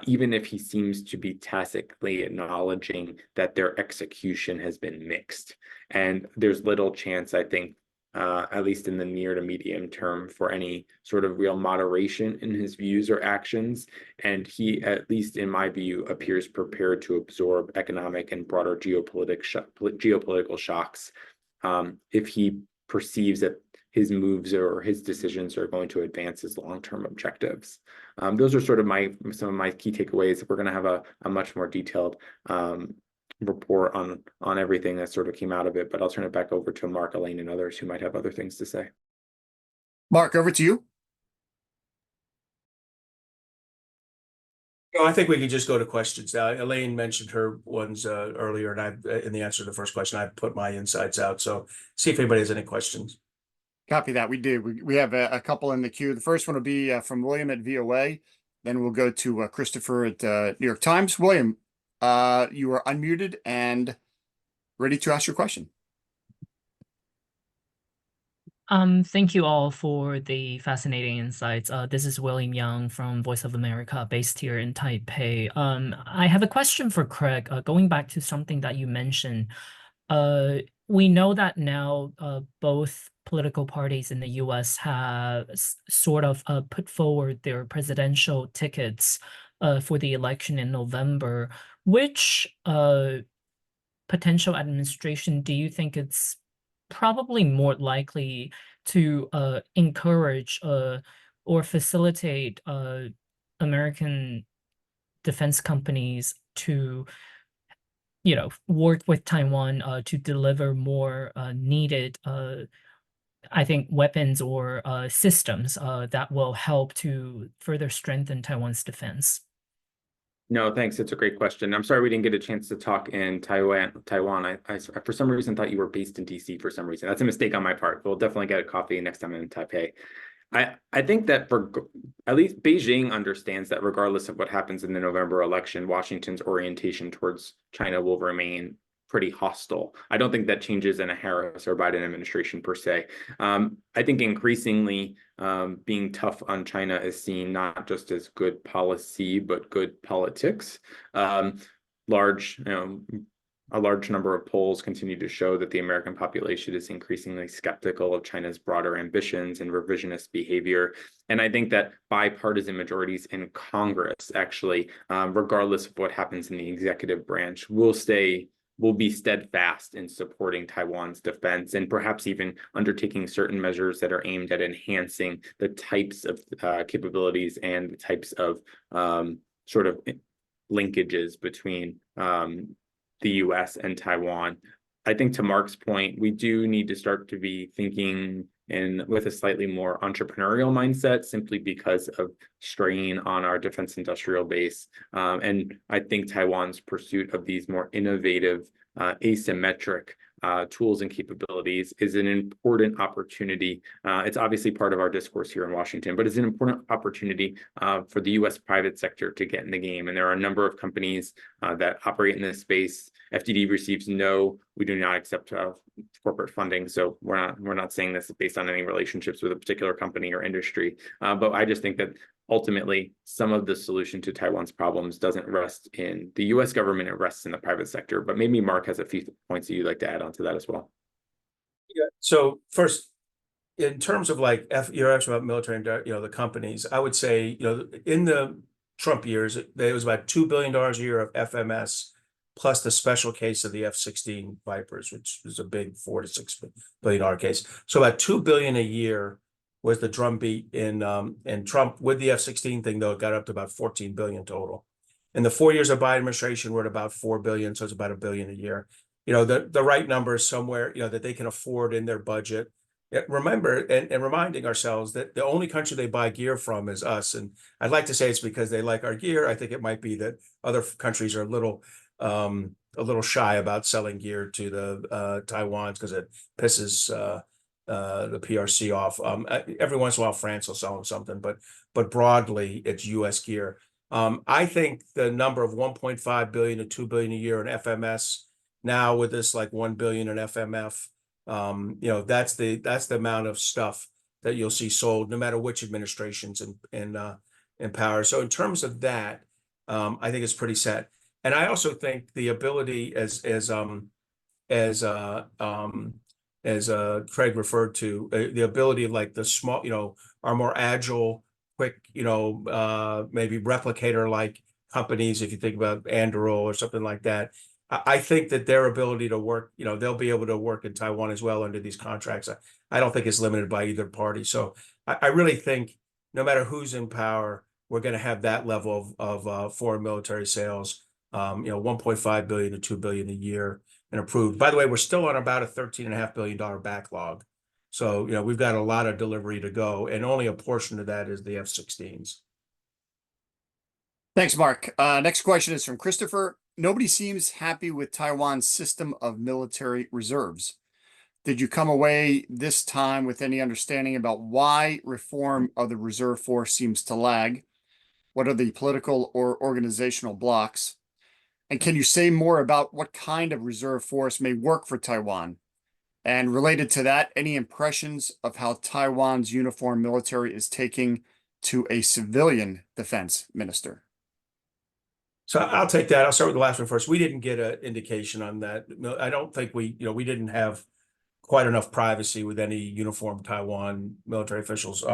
even if he seems to be tacitly acknowledging that their execution has been mixed. And there's little chance, I think, at least in the near to medium term, for any sort of real moderation in his views or actions. And he, at least in my view, appears prepared to absorb economic and broader geopolitical shocks if he perceives that his moves or his decisions are going to advance his long-term objectives. Those are sort of some of my key takeaways. We're going to have a much more detailed report on everything that sort of came out of it, but I'll turn it back over to Mark, Elaine, and others who might have other things to say. Mark, over to you. No, I think we can just go to questions now. Elaine mentioned her ones earlier, and in the answer to the first question, I put my insights out. So see if anybody has any questions. Copy that. We did. We have a couple in the queue. The first one will be from William at VOA. Then we'll go to Christopher at New York Times. William, you are unmuted and ready to ask your question. Thank you all for the fascinating insights. This is William Young from Voice of America, based here in Taipei. I have a question for Craig, going back to something that you mentioned. We know that now both political parties in the US have sort of put forward their presidential tickets for the election in November. Which potential administration do you think it's probably more likely to encourage or facilitate American defense companies to, work with Taiwan to deliver more needed I think, weapons or systems that will help to further strengthen Taiwan's defense? No, thanks. It's a great question. I'm sorry we didn't get a chance to talk in Taiwan. I for some reason thought you were based in DC for some reason. That's a mistake on my part. We'll definitely get a coffee next time I'm in Taipei. I think that for at least Beijing understands that regardless of what happens in the November election, Washington's orientation towards China will remain pretty hostile. I don't think that changes in a Harris or Biden administration per se. I think increasingly being tough on China is seen not just as good policy, but good politics. A large number of polls continue to show that the American population is increasingly skeptical of China's broader ambitions and revisionist behavior. And I think that bipartisan majorities in Congress, actually, regardless of what happens in the executive branch, will be steadfast in supporting Taiwan's defense and perhaps even undertaking certain measures that are aimed at enhancing the types of capabilities and the types of sort of linkages between the US and Taiwan. I think to Mark's point, we do need to start to be thinking with a slightly more entrepreneurial mindset, simply because of strain on our defense industrial base. And I think Taiwan's pursuit of these more innovative, asymmetric tools and capabilities is an important opportunity. It's obviously part of our discourse here in Washington, but it's an important opportunity for the US private sector to get in the game. And there are a number of companies that operate in this space. FDD receives we do not accept corporate funding. So we're not saying this based on any relationships with a particular company or industry. But I just think that ultimately some of the solution to Taiwan's problems doesn't rest in the US government, it rests in the private sector. But maybe Mark has a few points that you'd like to add on to that as well. Yeah. So first, in terms of like you're asking about military and the companies, I would say in the Trump years there was about $2 billion a year of FMS plus the special case of the F-16 Vipers, which is a big $4 to $6 billion case. So about $2 billion a year was the drumbeat in Trump. With the F-16 thing, though, it got up to about $14 billion total. In the 4 years of Biden administration, we're at about $4 billion, so it's about $1 billion a year. The right number is somewhere that they can afford in their budget. Remember, and reminding ourselves that the only country they buy gear from is us. And I'd like to say it's because they like our gear. I think it might be that other countries are a little shy about selling gear to the Taiwans because it pisses the PRC off. Every once in a while, France will sell them something, but broadly, it's U.S. gear. I think the number of 1.5 billion to 2 billion a year in FMS now with this like 1 billion in FMF, that's the amount of stuff that you'll see sold no matter which administration's in power. So in terms of that, I think it's pretty set. And I also think the ability as Craig referred to, the ability of like the small, our more agile, quick, maybe replicator-like companies, if you think about Anduril or something like that, I think that their ability to work, they'll be able to work in Taiwan as well under these contracts. I don't think it's limited by either party. So I really think no matter who's in power, we're going to have that level of foreign military sales, 1.5 billion to 2 billion a year and approved. By the way, we're still on about a $13.5 billion backlog. So, we've got a lot of delivery to go, and only a portion of that is the F-16s. Thanks, Mark. Next question is from Christopher. Nobody seems happy with Taiwan's system of military reserves. Did you come away this time with any understanding about why reform of the reserve force seems to lag? What are the political or organizational blocks? And can you say more about what kind of reserve force may work for Taiwan? And related to that, any impressions of how Taiwan's uniformed military is taking to a civilian defense minister? So I'll take that. I'll start with the last one first. We didn't get an indication on that. No, I don't think we didn't have quite enough privacy with any uniformed Taiwan military officials.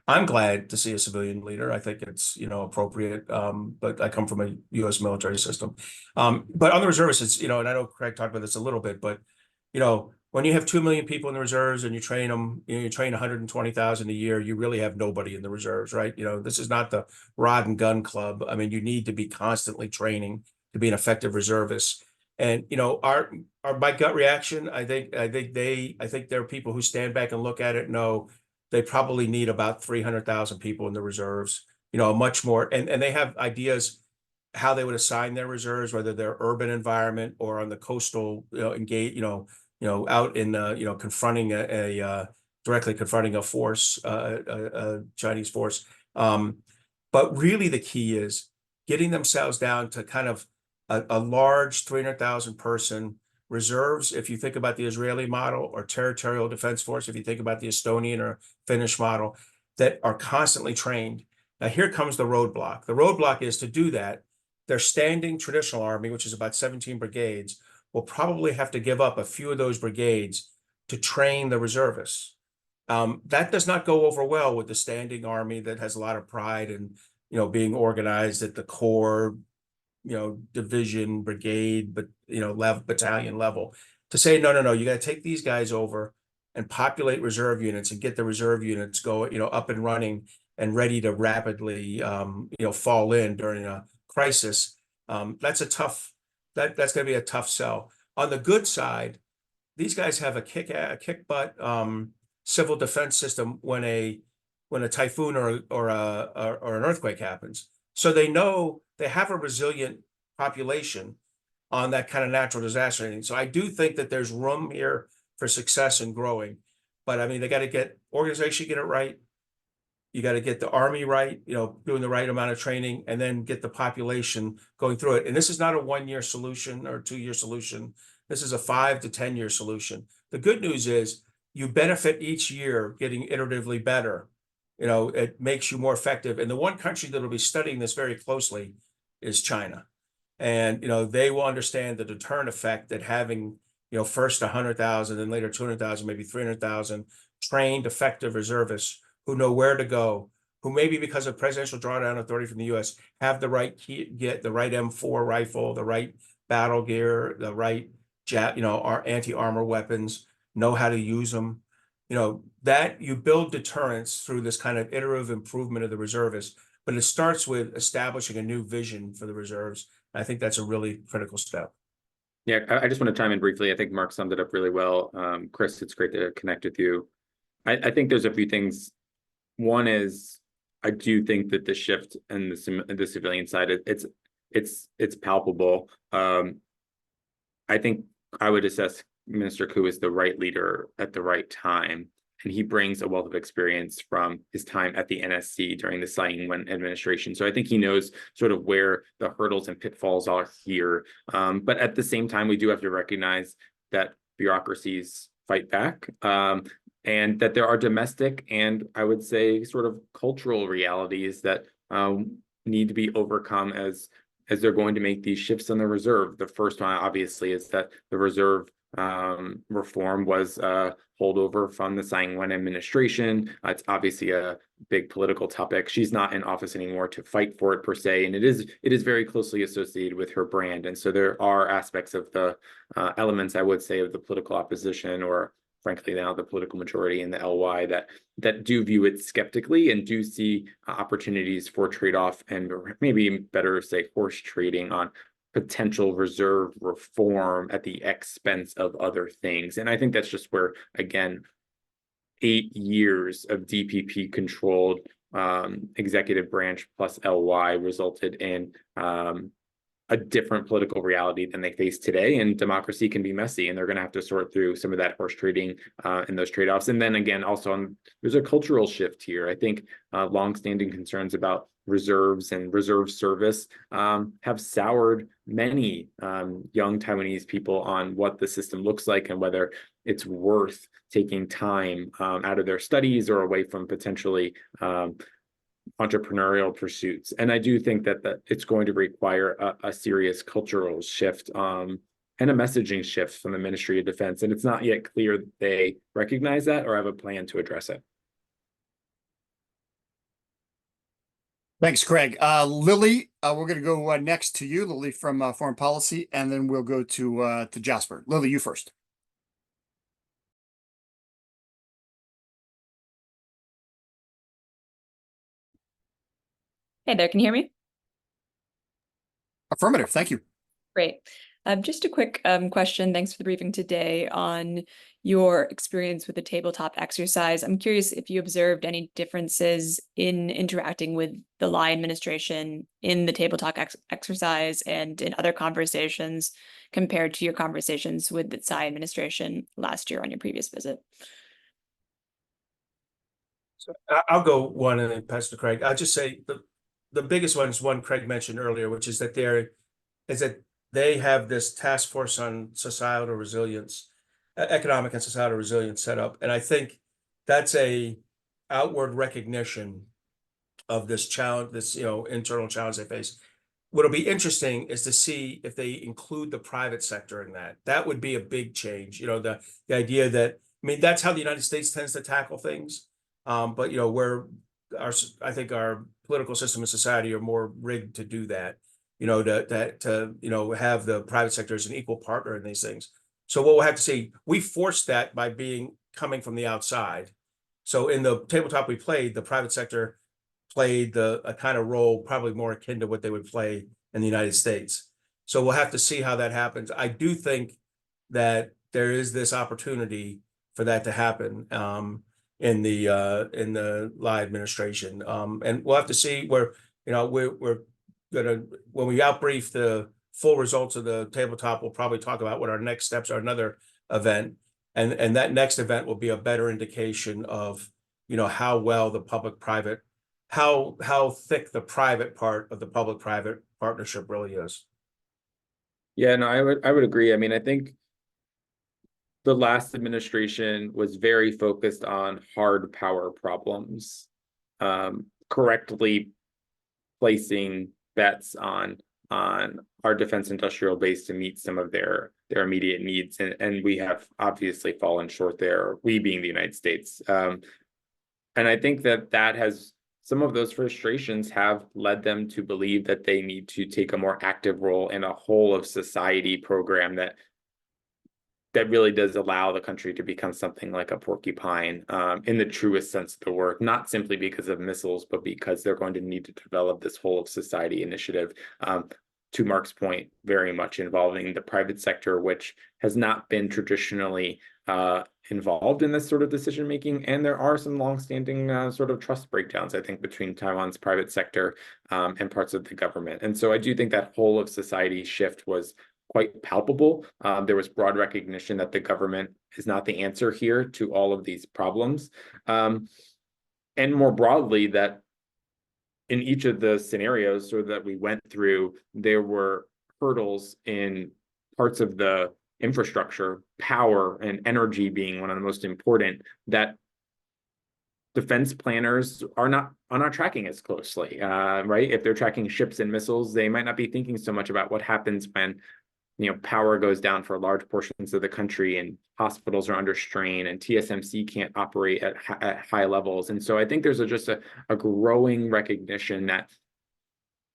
I'm glad to see a civilian leader. I think it's, appropriate. But I come from a U.S. military system. But on the reservists, it's, and I know Craig talked about this a little bit, but, when you have 2 million people in the reserves and you train them, you train 120,000 a year, you really have nobody in the reserves, right? This is not the rod and gun club. I mean, you need to be constantly training to be an effective reservist. And our my gut reaction, I think there are people who stand back and look at it, know they probably need about 300,000 people in the reserves, much more, and they have ideas how they would assign their reserves, whether they're urban environment or on the coastal, engage, out in, confronting directly confronting a force, a Chinese force. But really the key is getting themselves down to kind of a large 300,000 person reserves. If you think about the Israeli model, or territorial defense force, if you think about the Estonian or Finnish model, that are constantly trained. Now here comes the roadblock. The roadblock is to do that. Their standing traditional army, which is about 17 brigades, will probably have to give up a few of those brigades to train the reservists. That does not go over well with the standing army that has a lot of pride and, being organized at the corps, division, brigade, but, battalion level. To say, no, you got to take these guys over and populate reserve units and get the reserve units going, up and running and ready to rapidly, fall in during a crisis. That's going to be a tough sell. On the good side, these guys have a kick butt civil defense system when a typhoon or an earthquake happens. So they know they have a resilient population on that kind of natural disaster. So I do think that there's room here for success and growing. But I mean, they got to get organization, get it right. You got to get the army right, doing the right amount of training, and then get the population going through it. And this is not a 1-year solution or 2-year solution. This is a 5 to 10-year solution. The good news is you benefit each year getting iteratively better. It makes you more effective. And the one country that will be studying this very closely is China. And, they will understand the deterrent effect that having, first 100,000 and later 200,000, maybe 300,000 trained effective reservists who know where to go, who maybe because of presidential drawdown authority from the U.S. have the right get the right M4 rifle, the right battle gear, the right our anti-armor weapons, know how to use them. That you build deterrence through this kind of iterative improvement of the reservists, but it starts with establishing a new vision for the reserves. I think that's a really critical step. Yeah, I just want to chime in briefly. I think Mark summed it up really well. Chris, it's great to connect with you. I think there's a few things. One is, I do think that the shift in the civilian side, it's palpable. I think I would assess Minister Koo as the right leader at the right time, and he brings a wealth of experience from his time at the NSC during the Tsai Ing-wen administration. So I think he knows sort of where the hurdles and pitfalls are here. But at the same time, we do have to recognize that bureaucracies fight back. And that there are domestic and I would say sort of cultural realities that need to be overcome as they're going to make these shifts in the reserve. The first one, obviously, is that the reserve reform was holdover from the Tsai Ing-wen administration. It's obviously a big political topic. She's not in office anymore to fight for it per se, and it is very closely associated with her brand. And so there are aspects of the elements, I would say, of the political opposition, or frankly now the political majority in the LY, that do view it skeptically and do see opportunities for trade-off, and maybe better say horse trading on potential reserve reform at the expense of other things. And I think that's just where, again, 8 years of DPP controlled executive branch plus LY resulted in a different political reality than they face today. And democracy can be messy, and they're going to have to sort through some of that horse trading and those trade-offs. And then again, also there's a cultural shift here. I think longstanding concerns about reserves and reserve service have soured many young Taiwanese people on what the system looks like and whether it's worth taking time out of their studies or away from potentially entrepreneurial pursuits. And I do think that it's going to require a serious cultural shift and a messaging shift from the Ministry of Defense. And it's not yet clear that they recognize that or have a plan to address it. Thanks, Craig. Lily, we're going to go next to you, Lily from Foreign Policy, and then we'll go to Jasper. Lily, you first. Hey there, can you hear me? Affirmative, thank you. Great. Just a quick question. Thanks for the briefing today on your experience with the tabletop exercise. I'm curious if you observed any differences in interacting with the Lie administration in the tabletop exercise and in other conversations compared to your conversations with the Tsai administration last year on your previous visit. So I'll go one and then pass to Craig. I'll just say the biggest one is one Craig mentioned earlier, which is that they have this task force on societal resilience, economic and societal resilience set up. And I think that's a outward recognition of this challenge, this, internal challenge they face. What'll be interesting is to see if they include the private sector in that. That would be a big change. The idea that, that's how the United States tends to tackle things. But I think our political system and society are more rigged to do that. To have the private sector as an equal partner in these things. So what we'll have to see, we forced that by coming from the outside. So in the tabletop we played, the private sector played a kind of role probably more akin to what they would play in the United States. So we'll have to see how that happens. I do think that there is this opportunity for that to happen in the Lie administration, and we'll have to see where we're gonna, when we outbrief the full results of the tabletop, we'll probably talk about what our next steps are, another event, and that next event will be a better indication of how well the public-private, how thick the private part of the public-private partnership really is. Yeah, no, I would agree. I think the last administration was very focused on hard power problems, correctly placing bets on our defense industrial base to meet some of their immediate needs, and we have obviously fallen short there, we being the United States. And I think that has, some of those frustrations have led them to believe that they need to take a more active role in a whole of society program that really does allow the country to become something like a porcupine, in the truest sense of the word, not simply because of missiles, but because they're going to need to develop this whole of society initiative. To Mark's point, very much involving the private sector, which has not been traditionally involved in this sort of decision making. And there are some longstanding sort of trust breakdowns, I think, between Taiwan's private sector and parts of the government. And so I do think that whole of society shift was quite palpable. There was broad recognition that the government is not the answer here to all of these problems. And more broadly, that in each of the scenarios that we went through, there were hurdles in parts of the infrastructure, power and energy being one of the most important, that defense planners are not tracking as closely, right? If they're tracking ships and missiles, they might not be thinking so much about what happens when power goes down for large portions of the country and hospitals are under strain and TSMC can't operate at high levels. And so I think there's just a growing recognition that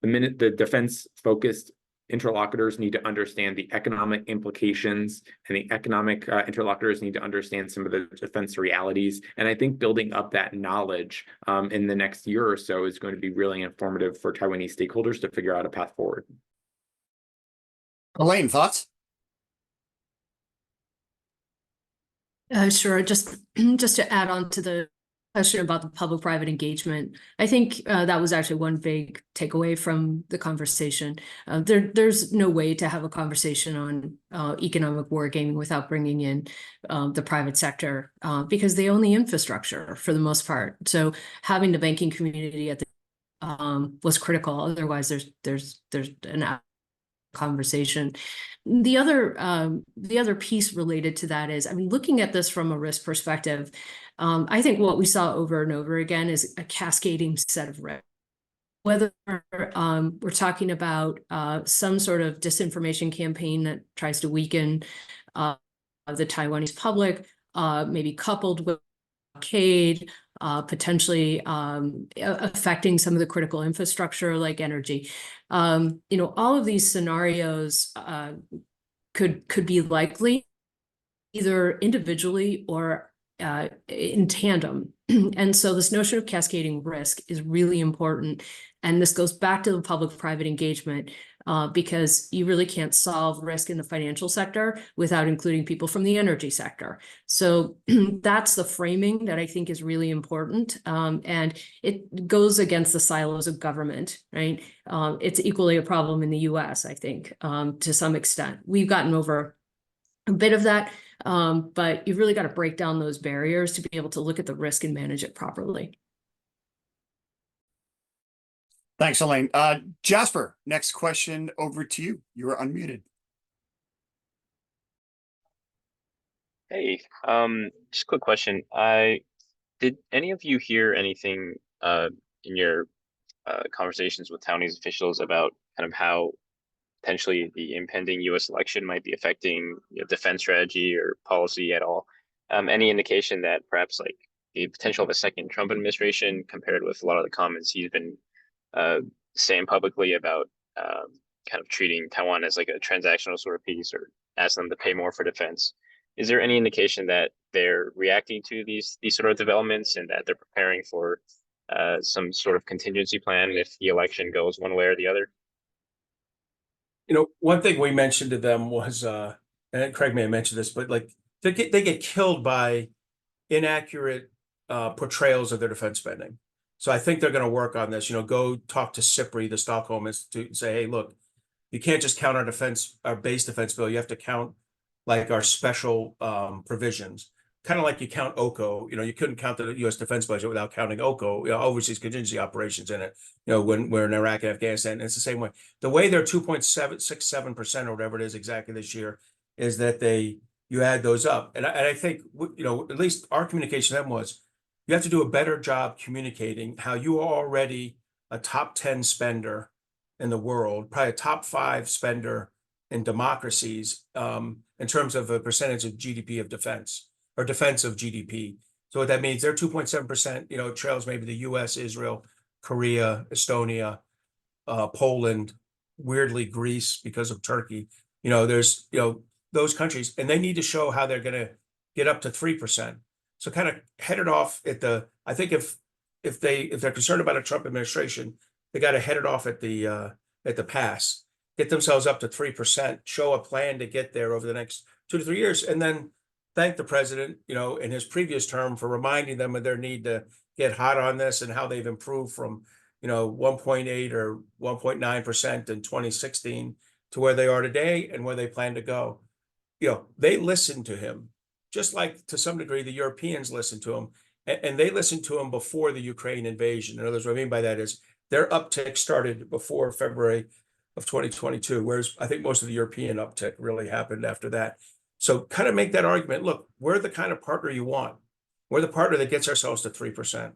the defense-focused interlocutors need to understand the economic implications, and the economic interlocutors need to understand some of the defense realities. And I think building up that knowledge in the next year or so is going to be really informative for Taiwanese stakeholders to figure out a path forward. Elaine, thoughts? Sure. Just to add on to the question about the public-private engagement, I think that was actually one big takeaway from the conversation. There's no way to have a conversation on economic wargaming without bringing in the private sector, because they own the infrastructure for the most part. So having the banking community at the was critical. Otherwise, there's an conversation. The other piece related to that is, looking at this from a risk perspective, I think what we saw over and over again is a cascading set of risks. Whether we're talking about some sort of disinformation campaign that tries to weaken the Taiwanese public, maybe coupled with blockade, potentially affecting some of the critical infrastructure like energy. All of these scenarios could be likely either individually or in tandem. And so this notion of cascading risk is really important. And this goes back to the public-private engagement. because you really can't solve risk in the financial sector without including people from the energy sector. So that's the framing that I think is really important. And it goes against the silos of government, right? It's equally a problem in the US, I think, to some extent. We've gotten over a bit of that, but you've really got to break down those barriers to be able to look at the risk and manage it properly. Thanks, Elaine. Jasper, next question over to you. You are unmuted. Hey, just a quick question. Did any of you hear anything in your conversations with Taiwanese officials about kind of how potentially the impending U.S. election might be affecting defense strategy or policy at all? Any indication that perhaps like the potential of a second Trump administration, compared with a lot of the comments he's been saying publicly about kind of treating Taiwan as like a transactional sort of piece, or ask them to pay more for defense? Is there any indication that they're reacting to these sort of developments, and that they're preparing for some sort of contingency plan if the election goes one way or the other? One thing we mentioned to them was, and Craig may have mentioned this, but like they get killed by inaccurate portrayals of their defense spending. So I think they're going to work on this. Go talk to SIPRI, the Stockholm Institute, and say, hey, look, you can't just count our base defense bill. You have to count like our special provisions, kind of like you count OCO. You couldn't count the U.S. defense budget without counting OCO, overseas contingency operations in it. When we're in Iraq and Afghanistan, and it's the same way. The way they're 2.767% or whatever it is exactly this year is that you add those up, and I think at least our communication to them was, you have to do a better job communicating how you are already a top 10 spender in the world, probably a top 5 spender in democracies in terms of a percentage of GDP of defense, or defense of GDP. So what that means, they're 2.7%, trails maybe the US, Israel, Korea, Estonia, Poland, weirdly Greece because of Turkey. There's those countries, and they need to show how they're going to get up to 3%. So kind of head it off at I think if they're concerned about a Trump administration, they got to head it off at the pass, get themselves up to 3%, show a plan to get there over the next 2 to 3 years, and then thank the president, in his previous term for reminding them of their need to get hot on this and how they've improved from, 1.8 or 1.9% in 2016 to where they are today and where they plan to go. They listened to him, just like to some degree the Europeans listened to him, and they listened to him before the Ukraine invasion. In other words, what I mean by that is their uptick started before February of 2022, whereas I think most of the European uptick really happened after that. So kind of make that argument. Look, we're the kind of partner you want. We're the partner that gets ourselves to 3%.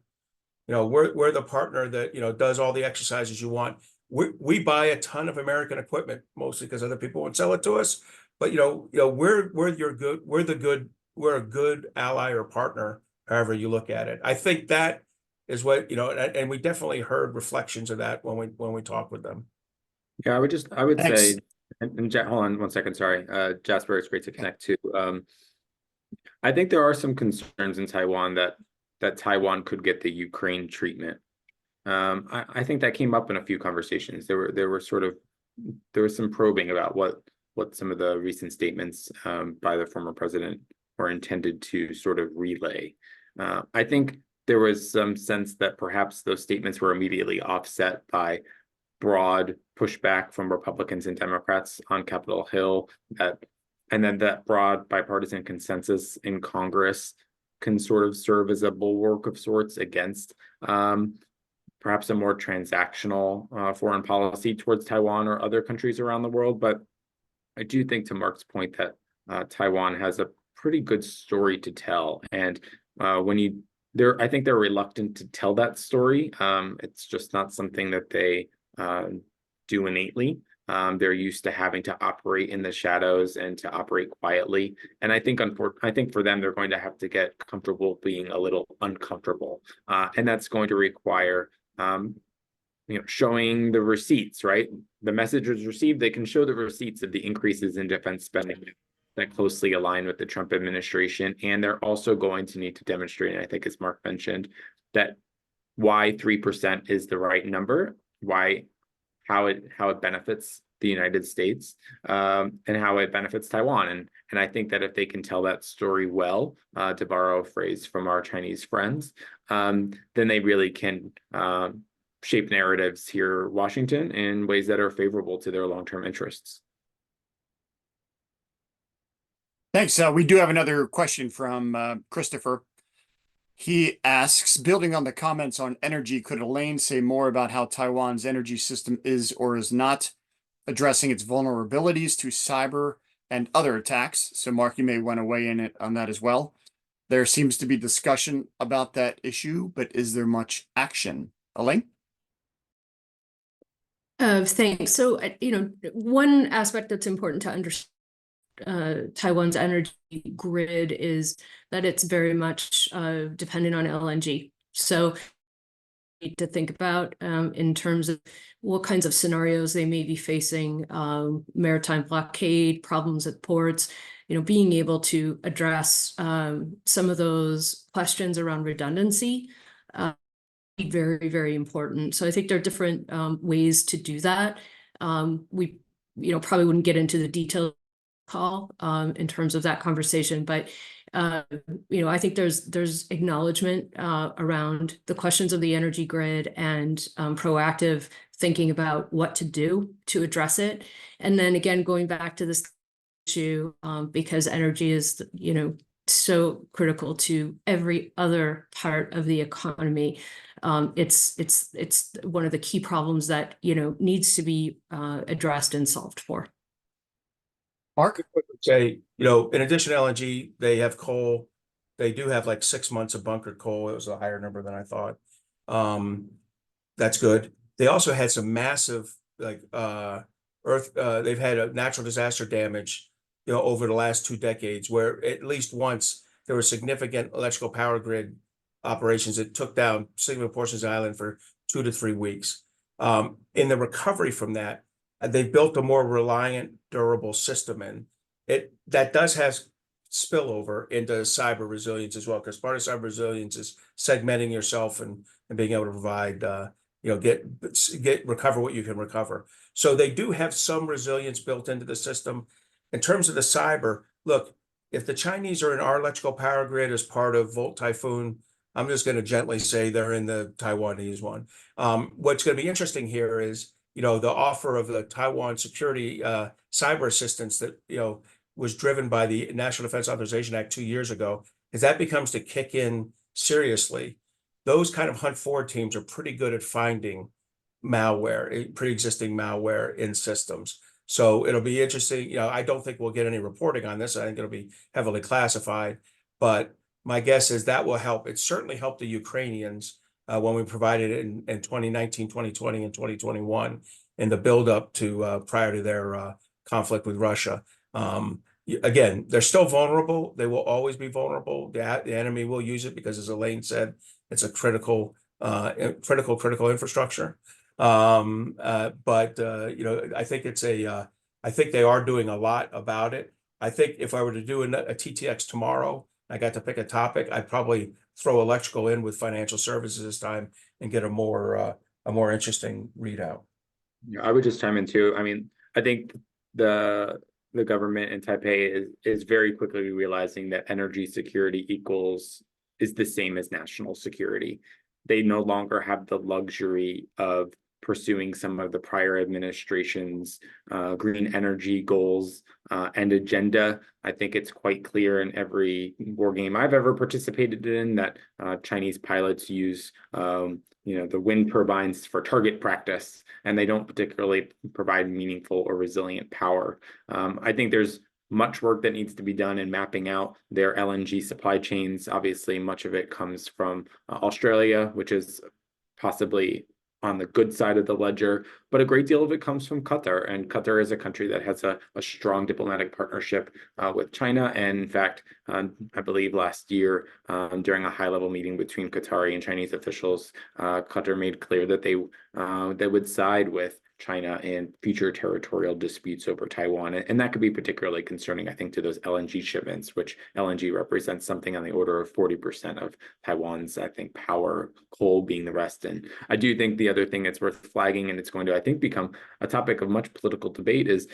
We're the partner that, does all the exercises you want. We buy a ton of American equipment, mostly because other people won't sell it to us. But, we're a good ally or partner, however you look at it. I think that is what, and we definitely heard reflections of that when we talk with them. Yeah, I would Thanks. say, and hold on 1 second, sorry. Jasper, it's great to connect too. I think there are some concerns in Taiwan that Taiwan could get the Ukraine treatment. I think that came up in a few conversations. There was some probing about what some of the recent statements by the former president were intended to sort of relay. I think there was some sense that perhaps those statements were immediately offset by broad pushback from Republicans and Democrats on Capitol Hill, and then that broad bipartisan consensus in Congress can sort of serve as a bulwark of sorts against perhaps a more transactional foreign policy towards Taiwan or other countries around the world. But I do think, to Mark's point, that Taiwan has a pretty good story to tell, and I think they're reluctant to tell that story. It's just not something that they do innately. They're used to having to operate in the shadows and to operate quietly. And I think for them, they're going to have to get comfortable being a little uncomfortable. And that's going to require, showing the receipts, right? The message was received, they can show the receipts of the increases in defense spending that closely align with the Trump administration. And they're also going to need to demonstrate, and I think as Mark mentioned, that why 3% is the right number, how it benefits the United States, and how it benefits Taiwan. And I think that if they can tell that story well, to borrow a phrase from our Chinese friends, then they really can shape narratives here in Washington in ways that are favorable to their long-term interests. Thanks. We do have another question from Christopher. He asks, building on the comments on energy, could Elaine say more about how Taiwan's energy system is or is not addressing its vulnerabilities to cyber and other attacks? So Mark, you may want to weigh in on that as well. There seems to be discussion about that issue, but is there much action? Elaine? Thanks. So, one aspect that's important to understand Taiwan's energy grid is that it's very much dependent on LNG. So need to think about in terms of what kinds of scenarios they may be facing, maritime blockade, problems at ports, being able to address some of those questions around redundancy. Very, very important. So I think there are different ways to do that. We, probably wouldn't get into the detail call in terms of that conversation, but I think there's acknowledgement around the questions of the energy grid and proactive thinking about what to do to address it. And then again, going back to this issue, because energy is, so critical to every other part of the economy. It's one of the key problems that, needs to be addressed and solved for. Mark? Say, in addition to LNG, they have coal. They do have like 6 months of bunkered coal. It was a higher number than I thought. That's good. They also had some massive they've had a natural disaster damage, over the last 2 decades, where at least once there were significant electrical power grid operations that took down significant portions of the island for 2 to 3 weeks. In the recovery from that, they've built a more reliant, durable system, and that does have spillover into cyber resilience as well, because part of cyber resilience is segmenting yourself and being able to provide, recover what you can recover. So they do have some resilience built into the system. In terms of the cyber, look, if the Chinese are in our electrical power grid as part of Volt Typhoon, I'm just going to gently say they're in the Taiwanese one. What's going to be interesting here is, the offer of the Taiwan security cyber assistance that, was driven by the National Defense Authorization Act 2 years ago. As that becomes to kick in seriously, those kind of hunt forward teams are pretty good at finding malware, pre-existing malware in systems. So it'll be interesting. I don't think we'll get any reporting on this. I think it'll be heavily classified, but my guess is that will help. It certainly helped the Ukrainians when we provided it in 2019, 2020, and 2021 in the buildup to prior to their conflict with Russia. Again, they're still vulnerable. They will always be vulnerable. The enemy will use it because, as Elaine said, it's a critical infrastructure. I think I think they are doing a lot about it. I think if I were to do a TTX tomorrow, I got to pick a topic, I'd probably throw electrical in with financial services this time and get a more interesting readout. Yeah, I would just chime in too. I mean, I think the government in Taipei is very quickly realizing that energy security is the same as national security. They no longer have the luxury of pursuing some of the prior administration's green energy goals and agenda. I think it's quite clear in every war game I've ever participated in that Chinese pilots use the wind turbines for target practice, and they don't particularly provide meaningful or resilient power. I think there's much work that needs to be done in mapping out their LNG supply chains. Obviously, much of it comes from Australia, which is possibly on the good side of the ledger, but a great deal of it comes from Qatar. And Qatar is a country that has a strong diplomatic partnership with China. And in fact, I believe last year, during a high-level meeting between Qatari and Chinese officials, Qatar made clear that they would side with China and future territorial disputes over Taiwan. And that could be particularly concerning, I think, to those LNG shipments, which LNG represents something on the order of 40% of Taiwan's, I think, power, coal being the rest. And I do think the other thing that's worth flagging, and it's going to, I think, become a topic of much political debate, is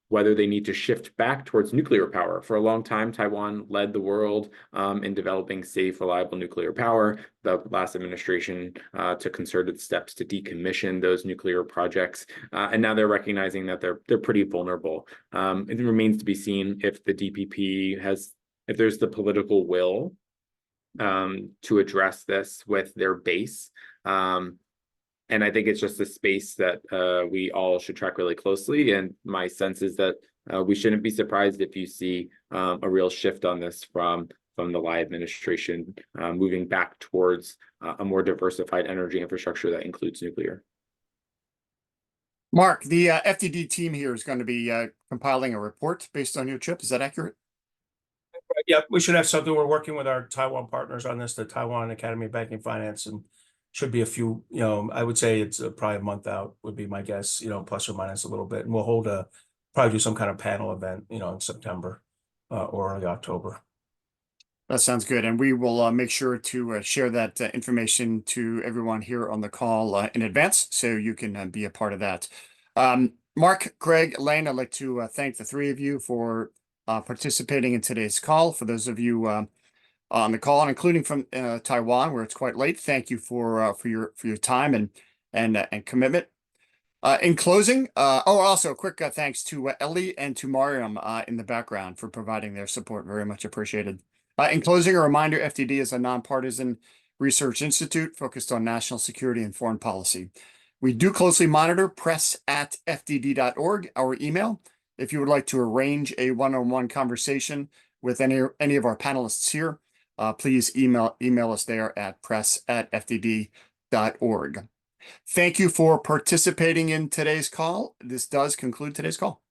whether they need to shift back towards nuclear power. For a long time, Taiwan led the world in developing safe, reliable nuclear power. The last administration took concerted steps to decommission those nuclear projects, and now they're recognizing that they're pretty vulnerable. It remains to be seen if the DPP if there's the political will to address this with their base. And I think it's just a space that we all should track really closely. And my sense is that we shouldn't be surprised if you see a real shift on this from the Lai administration, moving back towards a more diversified energy infrastructure that includes nuclear. Mark, the FDD team here is going to be compiling a report based on your chip. Is that accurate? Yeah, we should have something. We're working with our Taiwan partners on this, the Taiwan Academy of Banking and Finance, and should be a few, I would say it's probably a month out would be my guess, plus or minus a little bit. And we'll probably do some kind of panel event, in September or early October. That sounds good. And we will make sure to share that information to everyone here on the call in advance, so you can be a part of that. Mark, Craig, Elaine, I'd like to thank the three of you for participating in today's call. For those of you on the call, and including from Taiwan, where it's quite late, thank you for your time and commitment. In closing, also a quick thanks to Ellie and to Mariam in the background for providing their support. Very much appreciated. In closing, a reminder: FDD is a nonpartisan research institute focused on national security and foreign policy. We do closely monitor press@fdd.org, our email. If you would like to arrange a one-on-one conversation with any of our panelists here, please email us there at press@fdd.org. Thank you for participating in today's call. This does conclude today's call.